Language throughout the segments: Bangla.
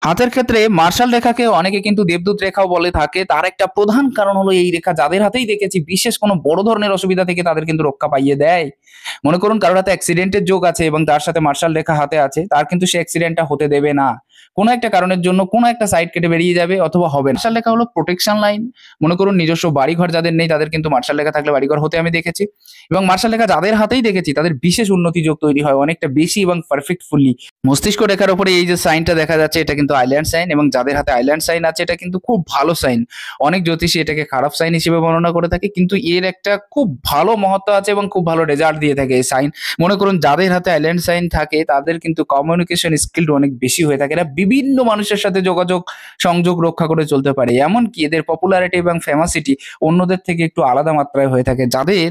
হাতের ক্ষেত্রে মার্শাল রেখাকে অনেকে কিন্তু দেবদূত রেখাও বলে থাকে। তার একটা প্রধান কারণ হলো এই রেখা যাদের হাতেই দেখেছি বিশেষ কোনো বড় ধরনের অসুবিধা থেকে তাদের কিন্তু রক্ষা পাইয়ে দেয়। মনে করুন কারোর হাতে অ্যাক্সিডেন্টের যোগ আছে এবং তার সাথে মার্শাল রেখা হাতে আছে, তার কিন্তু সে অ্যাক্সিডেন্টটা হতে দেবে না। কোনো একটা কারণের জন্য কোনো একটা সাইড কেটে বেরিয়ে যাবে অথবা হবে না। মার্শাল রেখা হলো প্রোটেকশন লাইন। মনে করুন নিজস্ব বাড়িঘর যাদের নেই তাদের কিন্তু মার্শাল রেখা থাকলে বাড়িঘর হতে আমি দেখেছি। এবং মার্শাল রেখা যাদের হাতেই দেখেছি তাদের বিশেষ উন্নতি যোগ তৈরি হয় অনেকটা বেশি এবং পারফেক্টফুলি। মস্তিষ্ক রেখার উপরে এই যে সাইনটা দেখা যাচ্ছে এটা কিন্তু আইল্যান্ড সাইন, এবং যাদের হাতে আইল্যান্ড সাইন আছে এটা কিন্তু খুব ভালো সাইন। অনেক জ্যোতিষী এটাকে খারাপ সাইন হিসেবে বর্ণনা করে থাকে, কিন্তু এর একটা খুব ভালো মহত্ব আছে এবং খুব ভালো রেজাল্ট দিয়ে থাকে এই সাইন। মনে করুন যাদের হাতে আইল্যান্ড সাইন থাকে তাদের কিন্তু কমিউনিকেশন স্কিল অনেক বেশি হয়ে থাকে। এরা বিভিন্ন মানুষের সাথে যোগাযোগ সংযোগ রক্ষা করে চলতে পারে, এমনকি এদের পপুলারিটি এবং ফেমাসিটি অন্যদের থেকে একটু আলাদা মাত্রায় হয়ে থাকে। যাদের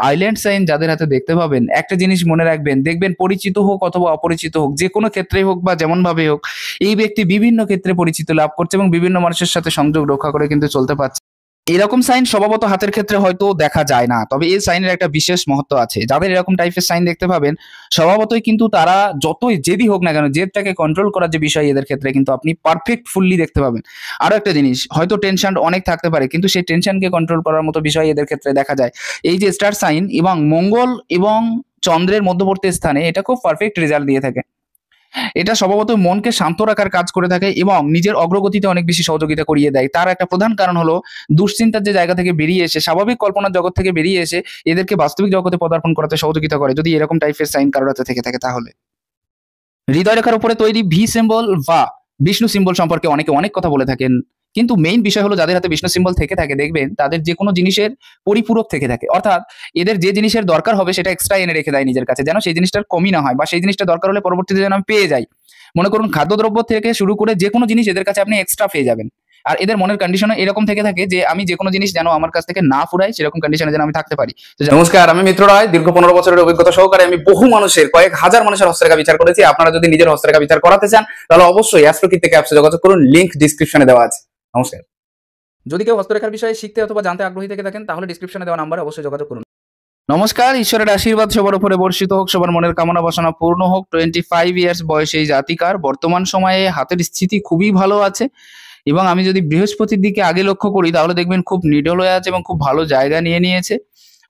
আইল্যান্ড সাইন যাদের হাতে দেখতে পাবেন, একটা জিনিস মনে রাখবেন, দেখবেন পরিচিত হোক অথবা অপরিচিত হোক, যে কোনো ক্ষেত্রে হোক বা যেমন ভাবে হোক, এই ব্যক্তি বিভিন্ন ক্ষেত্রে পরিচিত লাভ করছে এবং বিভিন্ন মানুষের সাথে সংযোগ রক্ষা করে কিন্তু চলতে পারছে। এরকম সাইন স্বভাবত হাতের ক্ষেত্রে হয়তো দেখা যায় না, তবে এই সাইনের একটা বিশেষ মহত্ব আছে। যাদের এরকম টাইপের সাইন দেখতে পাবেন স্বভাবতই কিন্তু তারা যতই জেদি হোক না কেন, জেদটাকে কন্ট্রোল করার যে বিষয় এদের ক্ষেত্রে কিন্তু আপনি পারফেক্ট ফুললি দেখতে পাবেন। আরো একটা জিনিস, হয়তো টেনশন অনেক থাকতে পারে কিন্তু সেই টেনশনকে কন্ট্রোল করার মতো বিষয় এদের ক্ষেত্রে দেখা যায়। এই যে স্টার সাইন এবং মঙ্গল এবং চন্দ্রের মধ্যবর্তী স্থানে এটা খুব পারফেক্ট রেজাল্ট দিয়ে থাকে। এটা স্বভাবত মনকে শান্ত রাখার কাজ করে থাকে এবং নিজের অগ্রগতিতে অনেক বেশি সহযোগিতা করিয়ে দেয়। তার একটা প্রধান কারণ হলো দুশ্চিন্তার যে জায়গা থেকে বেরিয়ে এসে, স্বাভাবিক কল্পনার জগৎ থেকে বেরিয়ে এসে এদেরকে বাস্তবিক জগতে পদার্পণ করাতে সহযোগিতা করে যদি এরকম টাইপের সাইন কারোর হাতে থেকে থাকে। তাহলে হৃদয় রেখার উপরে তৈরি ভি সিম্বল বা বিষ্ণু সিম্বল সম্পর্কে অনেকে অনেক কথা বলে থাকেন, কিন্তু মেইন বিষয় হলো যাদের হাতে বিষ্ণু সিম্বল থেকে থাকে দেখবেন তাদের যে কোনো জিনিসের পরিপূরক থেকে থাকে। অর্থাৎ এদের যে জিনিসের দরকার হবে সেটা এক্সট্রা এনে রেখে দেয় নিজের কাছে, যেন সেই জিনিসটার কমি না হয় বা সেই জিনিসটা দরকার হলে পরবর্তীতে যেন আমি পেয়ে যাই। মনে করুন খাদ্যদ্রব্য থেকে শুরু করে যে কোনো জিনিস এদের কাছে আপনি এক্সট্রা পেয়ে যাবেন। আর এদের মনের কন্ডিশনে এরকম থেকে থাকে যে আমি যে কোনো জিনিস যেন আমার কাছ থেকে না ফুরাই, সেরকম কন্ডিশনে যেন আমি থাকতে পারি। নমস্কার, আমি মিত্র রায়। দীর্ঘ 15 বছরের অভিজ্ঞতা সহকারে আমি বহু মানুষের, কয়েক হাজার মানুষের হস্তরেখা বিচার করেছি। আপনারা যদি নিজের হস্তরেখা বিচার করাতে চান তাহলে অবশ্যই অ্যাস্ট্রোকিট থেকে অ্যাপসে যোগাযোগ করুন, লিংক ডিসক্রিপশনে দেওয়া আছে। নমস্কার। যদি কেউ হস্তরেখার বিষয়ে শিখতে অথবা জানতে আগ্রহী থেকে থাকেন তাহলে ডিসক্রিপশনে দেওয়া নাম্বারে অবশ্যই যোগাযোগ করুন। নমস্কার, ঈশ্বরের আশীর্বাদ সবার উপরে বর্ষিত হোক, সবার মনের কামনা বাসনা পূর্ণ হোক। 25 ইয়ার্স বয়সে এই জাতিকার বর্তমান সময়ে হাতের স্থিতি খুবই ভালো আছে, এবং আমি যদি বৃহস্পতির দিকে আগে লক্ষ্য করি তাহলে দেখবেন খুব নিডল হয়ে আছে এবং খুব ভালো জায়গা নিয়ে নিয়েছে,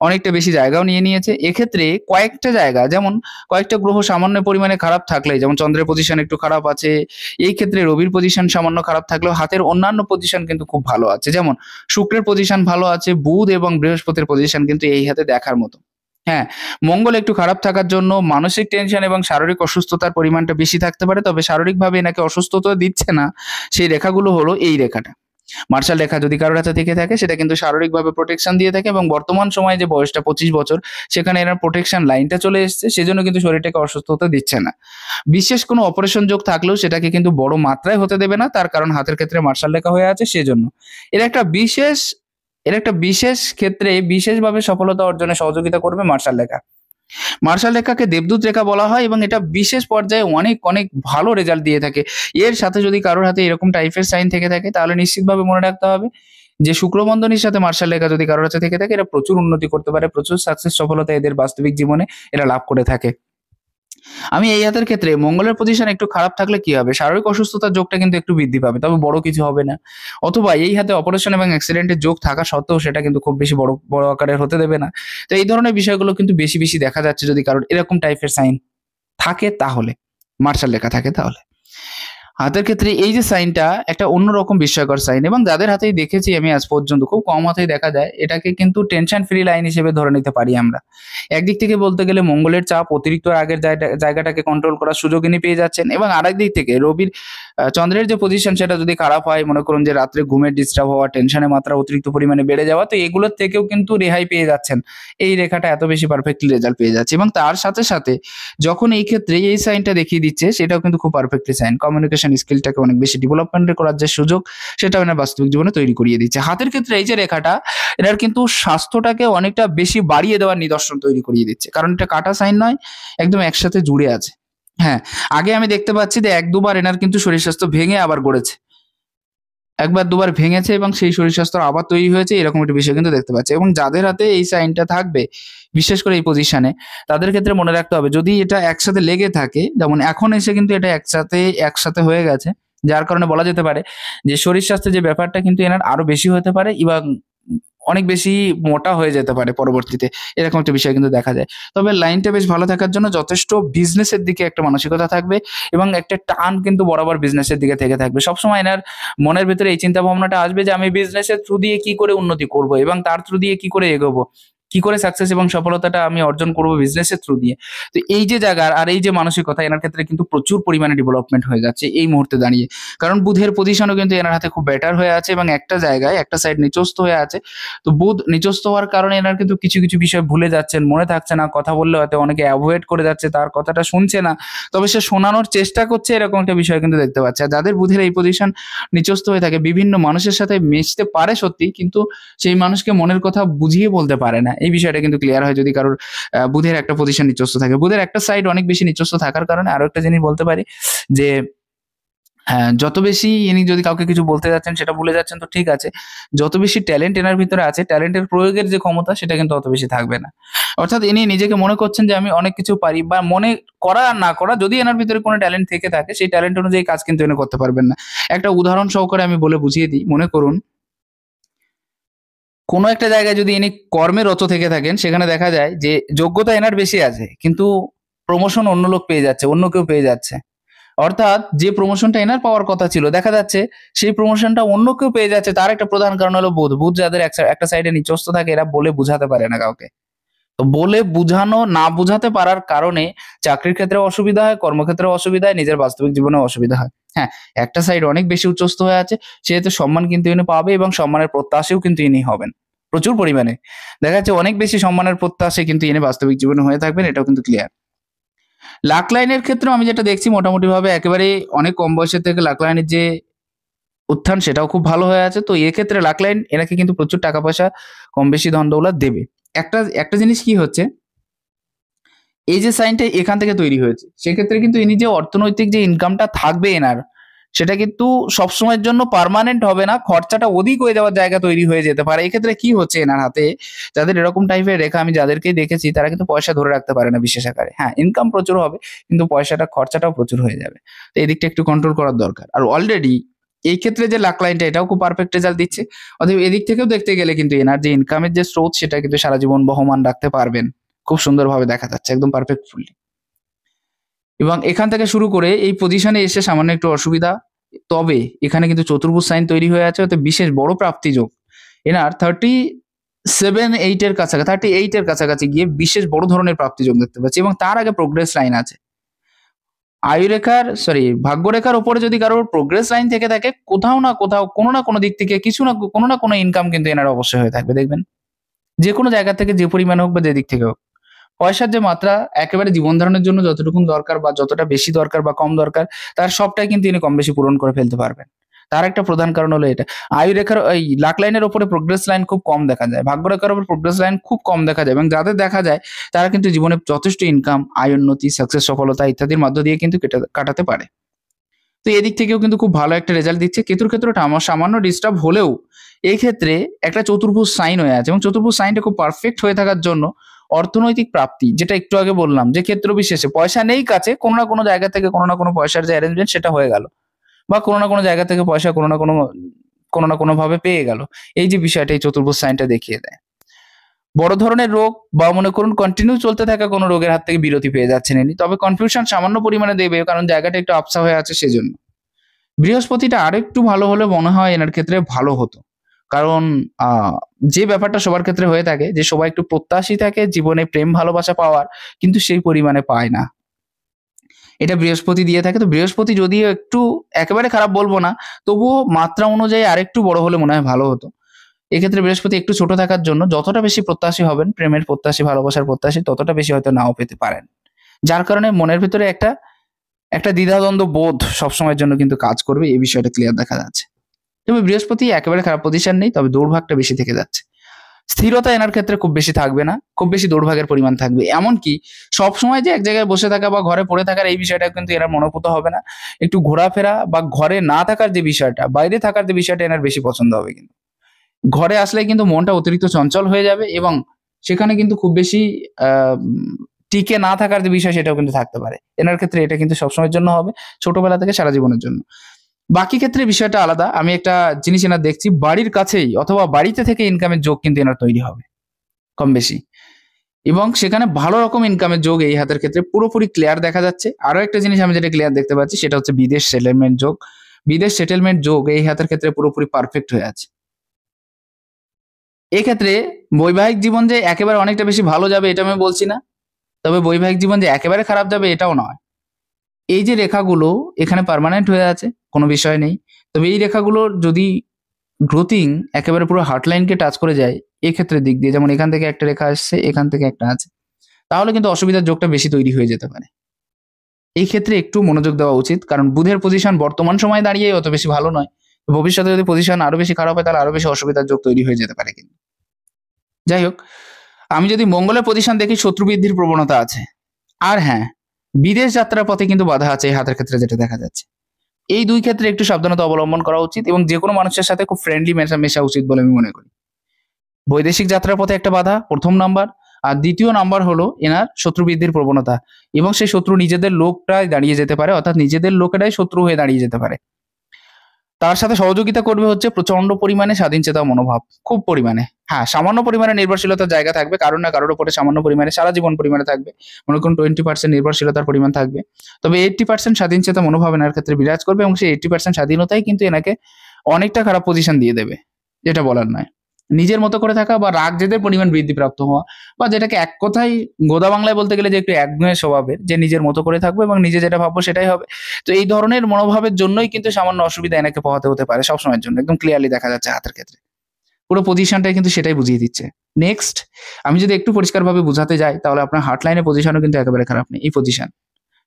অনেকটা বেশি জায়গাও নিয়ে নিয়েছে। এক্ষেত্রে কয়েকটা জায়গা, যেমন কয়েকটা গ্রহ সামান্য পরিমাণে খারাপ থাকলে, যেমন চন্দ্রের পজিশন একটু খারাপ আছে, এই ক্ষেত্রে রবির পজিশন সামান্য খারাপ থাকলেও হাতের অন্যান্য পজিশন কিন্তু খুব ভালো আছে। যেমন শুক্রের পজিশন ভালো আছে, বুধ এবং বৃহস্পতির পজিশন কিন্তু এই হাতে দেখার মতো। হ্যাঁ, মঙ্গল একটু খারাপ থাকার জন্য মানসিক টেনশন এবং শারীরিক অসুস্থতার পরিমাণটা বেশি থাকতে পারে, তবে শারীরিকভাবে এনাকে অসুস্থতা দিচ্ছে না। সেই রেখাগুলো হলো এই রেখাটা। মার্শাল রেখা যদি কারোর হাতে থেকে থাকে সেটা কিন্তু শারীরিকভাবে প্রোটেকশন দিয়ে থাকে, এবং বর্তমান সময়ে যে বয়সটা 25 বছর সেখানে এনার প্রোটেকশন লাইনটা চলে এসেছে, সেজন্য কিন্তু শরীরটাকে অসুস্থতা দিচ্ছে না। বিশেষ কোনো অপারেশন যোগ থাকলেও সেটাকে কিন্তু বড় মাত্রায় হতে দেবে না, তার কারণ হাতের ক্ষেত্রে মার্শাল রেখা হয়ে আছে সেজন্য। এর একটা বিশেষ এর একটা বিশেষ ক্ষেত্রে বিশেষভাবে সফলতা অর্জনে সহযোগিতা করবে মার্শাল রেখা। মার্শাল রেখাকে দেবদূত রেখা বলা হয় এবং এটা বিশেষ পর্যায়ে অনেক অনেক ভালো রেজাল্ট দিয়ে থাকে। এর সাথে যদি কারোর হাতে এরকম টাইপের সাইন থেকে থাকে তাহলে নিশ্চিতভাবে মনে রাখতে হবে যে শুক্রবন্ধনীর সাথে মার্শাল রেখা যদি কারোর হাতে থেকে থাকে এরা প্রচুর উন্নতি করতে পারে, প্রচুর সাকসেস সফলতা এদের বাস্তবিক জীবনে এরা লাভ করে থাকে। আমি এই হাতের ক্ষেত্রে মঙ্গলের পজিশন একটু খারাপ থাকলে কি হবে, শারীরিক অসুস্থতার যোগটা কিন্তু একটু বৃদ্ধি পাবে, তবে বড় কিছু হবে না। অথবা এই হাতে অপারেশন এবং অ্যাক্সিডেন্টের যোগ থাকা সত্ত্বেও সেটা কিন্তু খুব বেশি বড় বড় আকারের হতে দেবে না। তো এই ধরনের বিষয়গুলো কিন্তু বেশি বেশি দেখা যাচ্ছে যদি কারোর এরকম টাইপের সাইন থাকে, তাহলে মার্শাল লেখা থাকে তাহলে। হাতের ক্ষেত্রে এই যে সাইনটা একটা অন্যরকম বিস্ময়কর সাইন, এবং যাদের হাতেই দেখেছি আমি আজ পর্যন্ত খুব কম হাতেই দেখা যায়, এটাকে কিন্তু টেনশন ফ্রি লাইন হিসেবে ধরে নিতে পারি আমরা। একদিক থেকে বলতে গেলে মঙ্গলের চাপ অতিরিক্ত আগের জায়গাটাকে কন্ট্রোল করার সুযোগ ইনি পেয়ে যাচ্ছেন, এবং আরেক দিক থেকে রবির চন্দ্রের যে পজিশন সেটা যদি খারাপ হয়, মনে করুন যে রাত্রে ঘুমের ডিস্টার্ব হওয়া, টেনশনের মাত্রা অতিরিক্ত পরিমাণে বেড়ে যাওয়া, তো এগুলোর থেকেও কিন্তু রেহাই পেয়ে যাচ্ছেন। এই রেখাটা এত বেশি পারফেক্টলি রেজাল্ট পেয়ে যাচ্ছে, এবং তার সাথে সাথে যখন এই ক্ষেত্রে এই সাইনটা দেখিয়ে দিচ্ছে সেটাও কিন্তু খুব পারফেক্টলি সাইন, কমিউনিকেশন স্কিলটাকে অনেক বেশি ডেভেলপমেন্ট করার যে সুযোগ সেটাও এনার বাস্তবিক জীবনে তৈরি করিয়ে দিচ্ছে। হাতের ক্ষেত্রে এই যে রেখাটা এনার কিন্তু স্বাস্থ্যটাকে অনেকটা বেশি বাড়িয়ে দেওয়ার নিদর্শন তৈরি করিয়ে দিচ্ছে, কারণ এটা কাটা সাইন নয়, একদম একসাথে জুড়ে আছে। হ্যাঁ, আগে আমি দেখতে পাচ্ছি যে 1-2 বার এনার কিন্তু শরীর স্বাস্থ্য ভেঙে আবার গড়েছে, 1-2 বার ভেঙেছে এবং সেই শরীর স্বাস্থ্য আবার তৈরি হয়েছে, এরকম একটা বিষয় কিন্তু দেখতে পাচ্ছি। এবং যাদের হাতে এই সাইনটা থাকবে বিশেষ করে এই পজিশনে, তাদের ক্ষেত্রে মনে রাখতে হবে যদি এটা একসাথে লেগে থাকে, যেমন এখন এসে কিন্তু এটা একসাথে হয়ে গেছে, যার কারণে বলা যেতে পারে যে শরীর স্বাস্থ্যের যে ব্যাপারটা কিন্তু এনার আরো বেশি হতে পারে এবং অনেক বেশি মোটা হয়ে যেতে পারে পরবর্তীতে। এরকম একটা বিষয় কিন্তু দেখা যায়। তবে লাইনটা বেশ ভালো থাকার জন্য যথেষ্ট বিজনেসের দিকে একটা মানসিকতা থাকবে এবং একটা টান কিন্তু বরাবর বিজনেসের দিকে থেকে থাকবে। সবসময় এনার মনের ভেতরে এই চিন্তা ভাবনাটা আসবে যে আমি বিজনেসের থ্রু দিয়ে কি করে উন্নতি করব এবং তার থ্রু দিয়ে কি করে এগোবো। কি করে সাকসেস এবং সফলতাটা আমি অর্জন করব বিজনেসের থ্রু দিয়ে। তো এই যে জায়গার আর এই যে মানসিকতা এনার ক্ষেত্রে কিন্তু প্রচুর পরিমাণে ডেভেলপমেন্ট হয়ে যাচ্ছে এই মুহূর্তে দাঁড়িয়ে। কারণ বুধের পজিশনও কিন্তু এনার হাতে খুব বেটার হয়ে আছে এবং একটা জায়গায় একটা সাইড নিচস্থ হয়ে আছে। তো বুধ নিচস্থ হওয়ার কারণে এনার কিন্তু কিছু, কিছু বিষয় ভুলে যাচ্ছেন, মনে থাকছে না। কথা বললে হয়তো অনেকে এভয়েড করে যাচ্ছে, তার কথাটা শুনছে না। তবে সে শোনানোর চেষ্টা করছে এরকম একটা বিষয় কিন্তু দেখতে পাচ্ছি। আর যাদের বুধের এই পজিশন নিচস্থ হয়ে থাকে বিভিন্ন মানুষের সাথে মিশতে পারে সত্যি, কিন্তু সেই মানুষকে মনের কথা বুঝিয়ে বলতে পারে না। এই বিষয়টা কিন্তু ক্লিয়ার হয় যদি কারোর বুধের একটা পজিশন নিচস্থ থাকে। বুধের একটা সাইড অনেক বেশি নিচস্থ থাকার কারণে আরো একটা জিনিস বলতে পারি যে হ্যাঁ, যত বেশি ইনি যদি কাউকে কিছু বলতে যাচ্ছেন সেটা ভুলে যাচ্ছেন তো ঠিক আছে। যত বেশি ট্যালেন্ট এনার ভিতরে আছে, ট্যালেন্টের প্রয়োগের যে ক্ষমতা সেটা কিন্তু অত বেশি থাকবে না। অর্থাৎ ইনি নিজেকে মনে করছেন যে আমি অনেক কিছু পারি বা মনে করা আর না করা যদি এনার ভিতরে কোনো ট্যালেন্ট থেকে থাকে সেই ট্যালেন্ট অনুযায়ী কাজ কিন্তু ইনি করতে পারবেন না। একটা উদাহরণ সহকারে আমি বলে বুঝিয়ে দিই। মনে করুন কোনো একটা জায়গায় যদি ইনি কর্মে রত থেকে থাকেন সেখানে দেখা যায় যে যোগ্যতা এনার বেশি আছে কিন্তু প্রমোশন অন্য লোক পেয়ে যাচ্ছে, অন্য কেউ পেয়ে যাচ্ছে। অর্থাৎ যে প্রমোশনটা এনার পাওয়ার কথা ছিল দেখা যাচ্ছে সেই প্রমোশনটা অন্য কেউ পেয়ে যাচ্ছে। তার একটা প্রধান কারণ হলো বুধ। বুধ যাদের একটা সাইডে নিচস্থ থাকে এরা বলে বুঝাতে পারে না কাউকে। তো বলে বুঝানো না বুঝাতে পারার কারণে চাকরির ক্ষেত্রে অসুবিধা হয়, কর্মক্ষেত্রে অসুবিধা হয়, নিজের বাস্তবিক জীবনে অসুবিধা হয়। হ্যাঁ, একটা সাইড অনেক বেশি উচ্চস্থ হয়ে আছে সেহেতু সম্মান কিন্তু ইনি পাবে এবং সম্মানের প্রত্যাশীও কিন্তু ইনি হবেন প্রচুর পরিমাণে। দেখা যাচ্ছে অনেক বেশি সম্মানের প্রত্যাশী কিন্তু ইনি বাস্তবিক জীবনে হয়ে থাকবেন, এটাও কিন্তু ক্লিয়ার। লাক লাইনের ক্ষেত্রেও আমি যেটা দেখছি মোটামুটি ভাবে একেবারে অনেক কম বয়সের থেকে লাক লাইনের যে উত্থান সেটাও খুব ভালো হয়ে আছে। তো এক্ষেত্রে লাক লাইন এনাকে কিন্তু প্রচুর টাকা পয়সা কম বেশি ধন দৌলত দেবে। একটা একটা জিনিস কি হচ্ছে, এই যে সাইনটা এখান থেকে তৈরি হয়েছে সেক্ষেত্রে কিন্তু ইনি যে অর্থনৈতিক যে ইনকামটা থাকবে এনার সেটা কিন্তু সবসময়ের জন্য পার্মানেন্ট হবে না, খরচাটা অধিক হয়ে যাওয়ার জায়গা তৈরি হয়ে যেতে পারে। এক্ষেত্রে কি হচ্ছে এনার হাতে, যাদের এরকম টাইপের রেখা আমি যাদেরকেই দেখেছি তারা কিন্তু পয়সা ধরে রাখতে পারে না বিশেষ আকারে। হ্যাঁ, ইনকাম প্রচুর হবে কিন্তু পয়সাটা খরচাটাও প্রচুর হয়ে যাবে। তো এই দিকটা একটু কন্ট্রোল করার দরকার। আর অলরেডি এই ক্ষেত্রে যে লাক লাইনটা এটাও খুব পারফেক্ট রেজাল্ট দিচ্ছে। অতএব এদিক থেকেও দেখতে গেলে কিন্তু এনার যে ইনকামের যে স্রোত সেটা কিন্তু সারা জীবন বহমান রাখতে পারবেন। খুব সুন্দরভাবে দেখা যাচ্ছে একদম পারফেক্টফুলি। এবং এখান থেকে শুরু করে এই পজিশনে এসে সামান্য একটু অসুবিধা। তবে এখানে কিন্তু চতুর্ভুজ সাইন তৈরি হয়ে আছে, অর্থাৎ বিশেষ বড় প্রাপ্তি যোগ। এনার 37-8 এর কাছাকাছি 38 এর কাছাকাছি গিয়ে বিশেষ বড় ধরনের প্রাপ্তি যোগ দেখতে পাচ্ছি এবং তার আগে প্রোগ্রেস লাইন আছে। ভাগ্যরেখার উপরে যদি কারোর প্রোগ্রেস লাইন থেকে থাকে কোথাও না কোথাও কোনো না কোনো দিক থেকে কিছু না কোনো না কোনো ইনকাম কিন্তু এনার অবশ্যই হয়ে থাকবে দেখবেন। যে কোনো জায়গা থেকে যে পরিমাণে হোক বা যে দিক থেকে হোক। পয়সার যে মাত্রা একেবারে জীবন ধারণের জন্য যতটুকুন দরকার বা যতটা বেশি দরকার বা কম দরকার তার সবটাই কিন্তু ইনি কম বেশি পূরণ করে ফেলতে পারবেন। তার একটা প্রধান কারণ হলো এটা। আয়ু রেখার এই লাক লাইনের উপরে প্রোগ্রেস লাইন খুব কম দেখা যায়। ভাগ্য রেখার উপর প্রোগ্রেস লাইন খুব কম দেখা যায় এবং যাদের দেখা যায় তারা কিন্তু জীবনে যথেষ্ট ইনকাম, আয় উন্নতি, সাকসেস, সফলতা ইত্যাদির মধ্য দিয়ে কিন্তু কাটাতে পারে। তো এদিক থেকেও কিন্তু খুব ভালো একটা রেজাল্ট দিচ্ছে। কেতুর ক্ষেত্রটা আমার সামান্য ডিস্টার্ব হলেও এই ক্ষেত্রে একটা চতুর্ভুজ সাইন হয়ে আছে এবং চতুর্ভুজ সাইনটা খুব পারফেক্ট হয়ে থাকার জন্য অর্থনৈতিক প্রাপ্তি, যেটা একটু আগে বললাম যে ক্ষেত্র বিশেষে পয়সা নেই কাছে কোনো না কোনো জায়গা থেকে কোনো না কোনো পয়সার যে অ্যারেঞ্জমেন্ট সেটা হয়ে গেল বা কোনো না কোনো জায়গা থেকে পয়সা কোনো না কোনো ভাবে পেয়ে গেল। এই যে বিষয়টা এই চতুর্ভুজ সাইনটা দেখিয়ে দেয়। বড় ধরনের রোগ বা মনে করুন কন্টিনিউ চলতে থাকা কোনো রোগের হাত থেকে বিরতি পেয়ে যাচ্ছেন ইনি। তবে কনফিউশন সামান্য পরিমাণে দেবে কারণ জায়গাটা একটু আবসা হয়ে আছে সেজন্য। বৃহস্পতিটা আরেকটু ভালো হলে মনে হয় এনার ক্ষেত্রে ভালো হতো। কারণ যে ব্যাপারটা সবার ক্ষেত্রে হয়ে থাকে যে সবাই একটু প্রত্যাশী থাকে জীবনে প্রেম ভালোবাসা পাওয়ার, কিন্তু সেই পরিমাণে পায় না। এটা বৃহস্পতি দিয়ে থাকে। তো বৃহস্পতি যদিও একটু একেবারে খারাপ বলবো না, তবুও মাত্রা অনুযায়ী আরেকটু বড় হলে মনে হয় ভালো হতো। এক্ষেত্রে বৃহস্পতি একটু ছোট থাকার জন্য যতটা বেশি প্রত্যাশী হবেন, প্রেমের প্রত্যাশী, ভালোবাসার প্রত্যাশী, ততটা বেশি হয়তো নাও পেতে পারেন। যার কারণে মনের ভিতরে একটা একটা দ্বিধাদ্বন্দ্ব বোধ সবসময়ের জন্য কিন্তু কাজ করবে, এই বিষয়টা ক্লিয়ার দেখা যাচ্ছে। তবে বৃহস্পতি একেবারে খারাপ পজিশন নেই, তবে দৌড়ভাগটা বেশি থেকে যাচ্ছে। স্থিরতা এনার ক্ষেত্রে খুব বেশি থাকবে না, খুব বেশি দৌড়ভাগের পরিমাণ থাকবে। এমনকি সবসময় যে এক জায়গায় বসে থাকা বা ঘরে পড়ে থাকার এই বিষয়টা কিন্তু এনার মনোভূত হবে না। একটু ঘোরাফেরা বা ঘরে না থাকার যে বিষয়টা, বাইরে থাকার যে বিষয়টা এনার বেশি পছন্দ হবে কিন্তু। ঘরে আসলে কিন্তু মনটা অতিরিক্ত চঞ্চল হয়ে যাবে এবং সেখানে কিন্তু খুব বেশি টিকে না থাকার যে বিষয় সেটাও কিন্তু থাকতে পারে। এনার ক্ষেত্রে এটা কিন্তু সবসময়ের জন্য হবে, ছোটবেলা থেকে সারা জীবনের জন্য। বাকি ক্ষেত্রে বিষয়টা আলাদা। আমি একটা জিনিস এনার দেখছি, বাড়ির কাছেই অথবা বাড়িতে থেকে ইনকামের যোগ কিন্তু এনার তৈরি হবে কম বেশি, এবং সেখানে ভালো রকম ইনকামের যোগ এই হাতের ক্ষেত্রে পুরোপুরি ক্লিয়ার দেখা যাচ্ছে। আরো একটা জিনিস আমি যেটা ক্লিয়ার দেখতে পাচ্ছি সেটা হচ্ছে বিদেশ সেটেলমেন্ট যোগ। বিদেশ সেটেলমেন্ট যোগ এই হাতের ক্ষেত্রে পুরোপুরি পারফেক্ট হয়ে আছে। এক্ষেত্রে বৈবাহিক জীবন যে একেবারে অনেকটা বেশি ভালো যাবে এটা আমি বলছি না, তবে বৈবাহিক জীবন যে একেবারে খারাপ যাবে এটাও নয়। এই যে রেখাগুলো এখানে পার্মানেন্ট হয়ে আছে, কোনো বিষয় নেই। তবে এই রেখাগুলোর যদি গ্রোথিং একেবারে পুরো হার্টলাইনকে টাচ করে যায় এক্ষেত্রে দিক দিয়ে, যেমন এখান থেকে একটা রেখা আসছে, এখান থেকে একটা আছে, তাহলে কিন্তু অসুবিধার যোগটা বেশি তৈরি হয়ে যেতে পারে। এই ক্ষেত্রে একটু মনোযোগ দেওয়া উচিত, কারণ বুধের পজিশন বর্তমান সময়ে দাঁড়িয়ে অত বেশি ভালো নয়। ভবিষ্যতে যদি পজিশন আরো বেশি খারাপ হয় তাহলে আরো বেশি অসুবিধার যোগ তৈরি হয়ে যেতে পারে কিন্তু। যাই হোক, আমি যদি মঙ্গলের পজিশন দেখি শত্রু বৃদ্ধির প্রবণতা আছে। আর হ্যাঁ, বিদেশ যাত্রার পথে কিন্তু বাধা আছে এই হাতের ক্ষেত্রে, যেটা দেখা যাচ্ছে। এই দুই ক্ষেত্রে একটু সাবধানতা অবলম্বন করা উচিত এবং যে কোনো মানুষের সাথে খুব ফ্রেন্ডলি মেশা উচিত বলে আমি মনে করি। বৈদেশিক যাত্রার পথে একটা বাধা প্রথম নাম্বার, আর দ্বিতীয় নাম্বার হলো এনার শত্রু বৃদ্ধির প্রবণতা, এবং সেই শত্রু নিজেদের লোকটাই দাঁড়িয়ে যেতে পারে, অর্থাৎ নিজেদের লোকেরাই শত্রু হয়ে দাঁড়িয়ে যেতে পারে। তার সাথে সহযোগিতা করবে হচ্ছে প্রচন্ড পরিমাণে স্বাধীনচেতা মনোভাব, খুব পরিমাণে। হ্যাঁ, সামান্য পরিমাণে নির্ভরশীলতার জায়গা থাকবে, কারোর না কারোর উপরে সামান্য পরিমাণে, সারা জীবন পরিমাণে থাকবে। মনে করুন 20% নির্ভরশীলতার পরিমাণ থাকবে, তবে 80% স্বাধীনচেতা মনোভাব এনার ক্ষেত্রে বিরাজ করবে, এবং সেই 80% স্বাধীনতাই কিন্তু এনাকে অনেকটা খারাপ পজিশন দিয়ে দেবে, যেটা বলার নয়। নিজের মতো করে থাকা বা রাগ জেদের পরিমাণ বৃদ্ধিপ্রাপ্ত হওয়া, বা যেটাকে এক কথায় গোদা বাংলায় বলতে গেলে যে একটু একগুঁয়ে স্বভাবের, যে নিজের মতো করে থাকবো এবং নিজে যেটা ভাববো সেটাই হবে। তো এই ধরনের মনোভাবের জন্যই কিন্তু সামান্য অসুবিধা এনাকে পোহাতে হতে পারে সবসময়ের জন্য, একদম ক্লিয়ারলি দেখা যাচ্ছে হাতের ক্ষেত্রে। পুরো পজিশনটাই কিন্তু সেটাই বুঝিয়ে দিচ্ছে। নেক্সট, আমি যদি একটু পরিষ্কারভাবে বুঝাতে যাই তাহলে আপনার হার্ট লাইনের পজিশনও কিন্তু একেবারে খারাপ নেই। এই পজিশন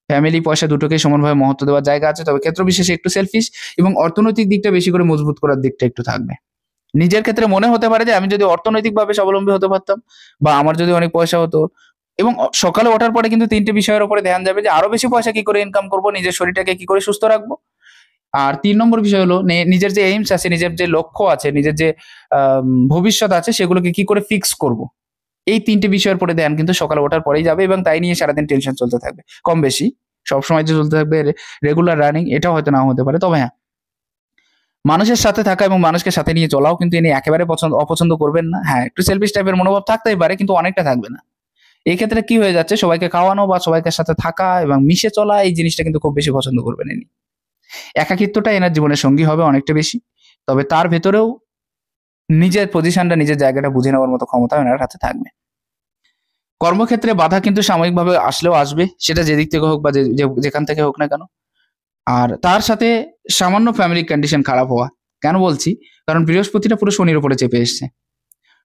ফ্যামিলি পয়সা দুটোকে সমানভাবে মহত্ব দেওয়ার জায়গা আছে, তবে ক্ষেত্র বিশেষে একটু সেলফিশ এবং অর্থনৈতিক দিকটা বেশি করে মজবুত করার দিকটা একটু থাকবে। নিজের ক্ষেত্রে মনে হতে পারে যে আমি যদি অর্থনৈতিকভাবে স্বাবলম্বী হতে পারতাম বা আমার যদি অনেক পয়সা হতো, এবং সকালে ওঠার পরে কিন্তু ৩ টে বিষয়ের উপরে ধ্যান যাবে, যে আরো বেশি পয়সা কি করে ইনকাম করব, নিজের শরীরটাকে কি করে সুস্থ রাখবো। আর ৩ নম্বর বিষয় হলো নিজের যে এইমস আছে, নিজের যে লক্ষ্য আছে, নিজের যে ভবিষ্যৎ আছে সেগুলোকে কি করে ফিক্স করব। এই ৩ টে বিষয়ের উপরে ধ্যান কিন্তু সকালে ওঠার পরেই যাবে, এবং তাই নিয়ে সারাদিন টেনশন চলতে থাকবে। কম বেশি সবসময় যে চলতে থাকবে রেগুলার রানিং, এটাও হয়তো নাও হতে পারে। তবে হ্যাঁ, মানুষের সাথে থাকা এবং মানুষকে সাথে নিয়ে চলাও কিন্তু ইনি একেবারে অপছন্দ করবেন না। হ্যাঁ, একটু সেলফিশ টাইপের মনোভাব থাকতেই পারে, কিন্তু অনেকটা থাকবে না। এক্ষেত্রে কি হয়ে যাচ্ছে, সবাইকে খাওয়ানো বা সবাইকার সাথে থাকা এবং মিশে চলা, এই জিনিসটা কিন্তু খুব বেশি পছন্দ করবেন ইনি। একাকিত্বটা এনার জীবনের সঙ্গী হবে অনেকটা বেশি, তবে তার ভেতরেও নিজের পজিশনটা, নিজের জায়গাটা বুঝে নেওয়ার মতো ক্ষমতা এনার কাছে থাকবে। কর্মক্ষেত্রে বাধা কিন্তু সাময়িকভাবে আসলেও আসবে, সেটা যেদিক থেকে হোক বা যেখান থেকে হোক না কেন। আর তার সাথে সামান্য ফ্যামিলি কন্ডিশন খারাপ হওয়া। কেন বলছি, কারণ বৃহস্পতিটা পুরো শনির উপরে চেপে এসছে।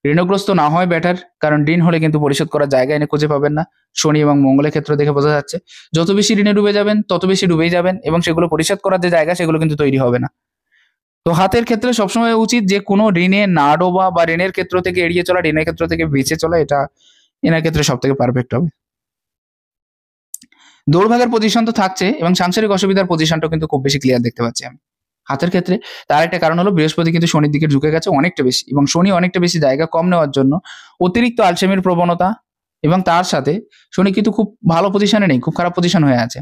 ঋণগ্রস্ত না হয় বেটার, কারণ ঋণ হলে কিন্তু পরিশোধ করার জায়গা এনে খুঁজে পাবেন না। শনি এবং মঙ্গলের ক্ষেত্র দেখে বোঝা যাচ্ছে যত বেশি ঋণে ডুবে যাবেন তত বেশি ডুবেই যাবেন, এবং সেগুলো পরিশোধ করার যে জায়গা সেগুলো কিন্তু তৈরি হবে না। তো হাতের ক্ষেত্রে সবসময় উচিত যে কোনো ঋণে না ডোবা বা ঋণের ক্ষেত্র থেকে এড়িয়ে চলা, ঋণের ক্ষেত্র থেকে বেঁচে চলা, এটা এনার ক্ষেত্রে সব থেকে পারফেক্ট হবে। দৌড়ভাগের পজিশন তো থাকছে, এবং সাংসারিক অসুবিধার পজিশনটাও কিন্তু খুব বেশি ক্লিয়ার দেখতে পাচ্ছি আমি হাতের ক্ষেত্রে। তার একটা কারণ হলো বৃহস্পতি কিন্তু শনির দিকে ঝুঁকে গেছে অনেকটা বেশি, এবং শনি অনেকটা বেশি জায়গা কম নেওয়ার জন্য অতিরিক্ত আলসেমির প্রবণতা, এবং তার সাথে শনি কিন্তু খুব ভালো পজিশনে নেই, খুব খারাপ পজিশন হয়ে আছে।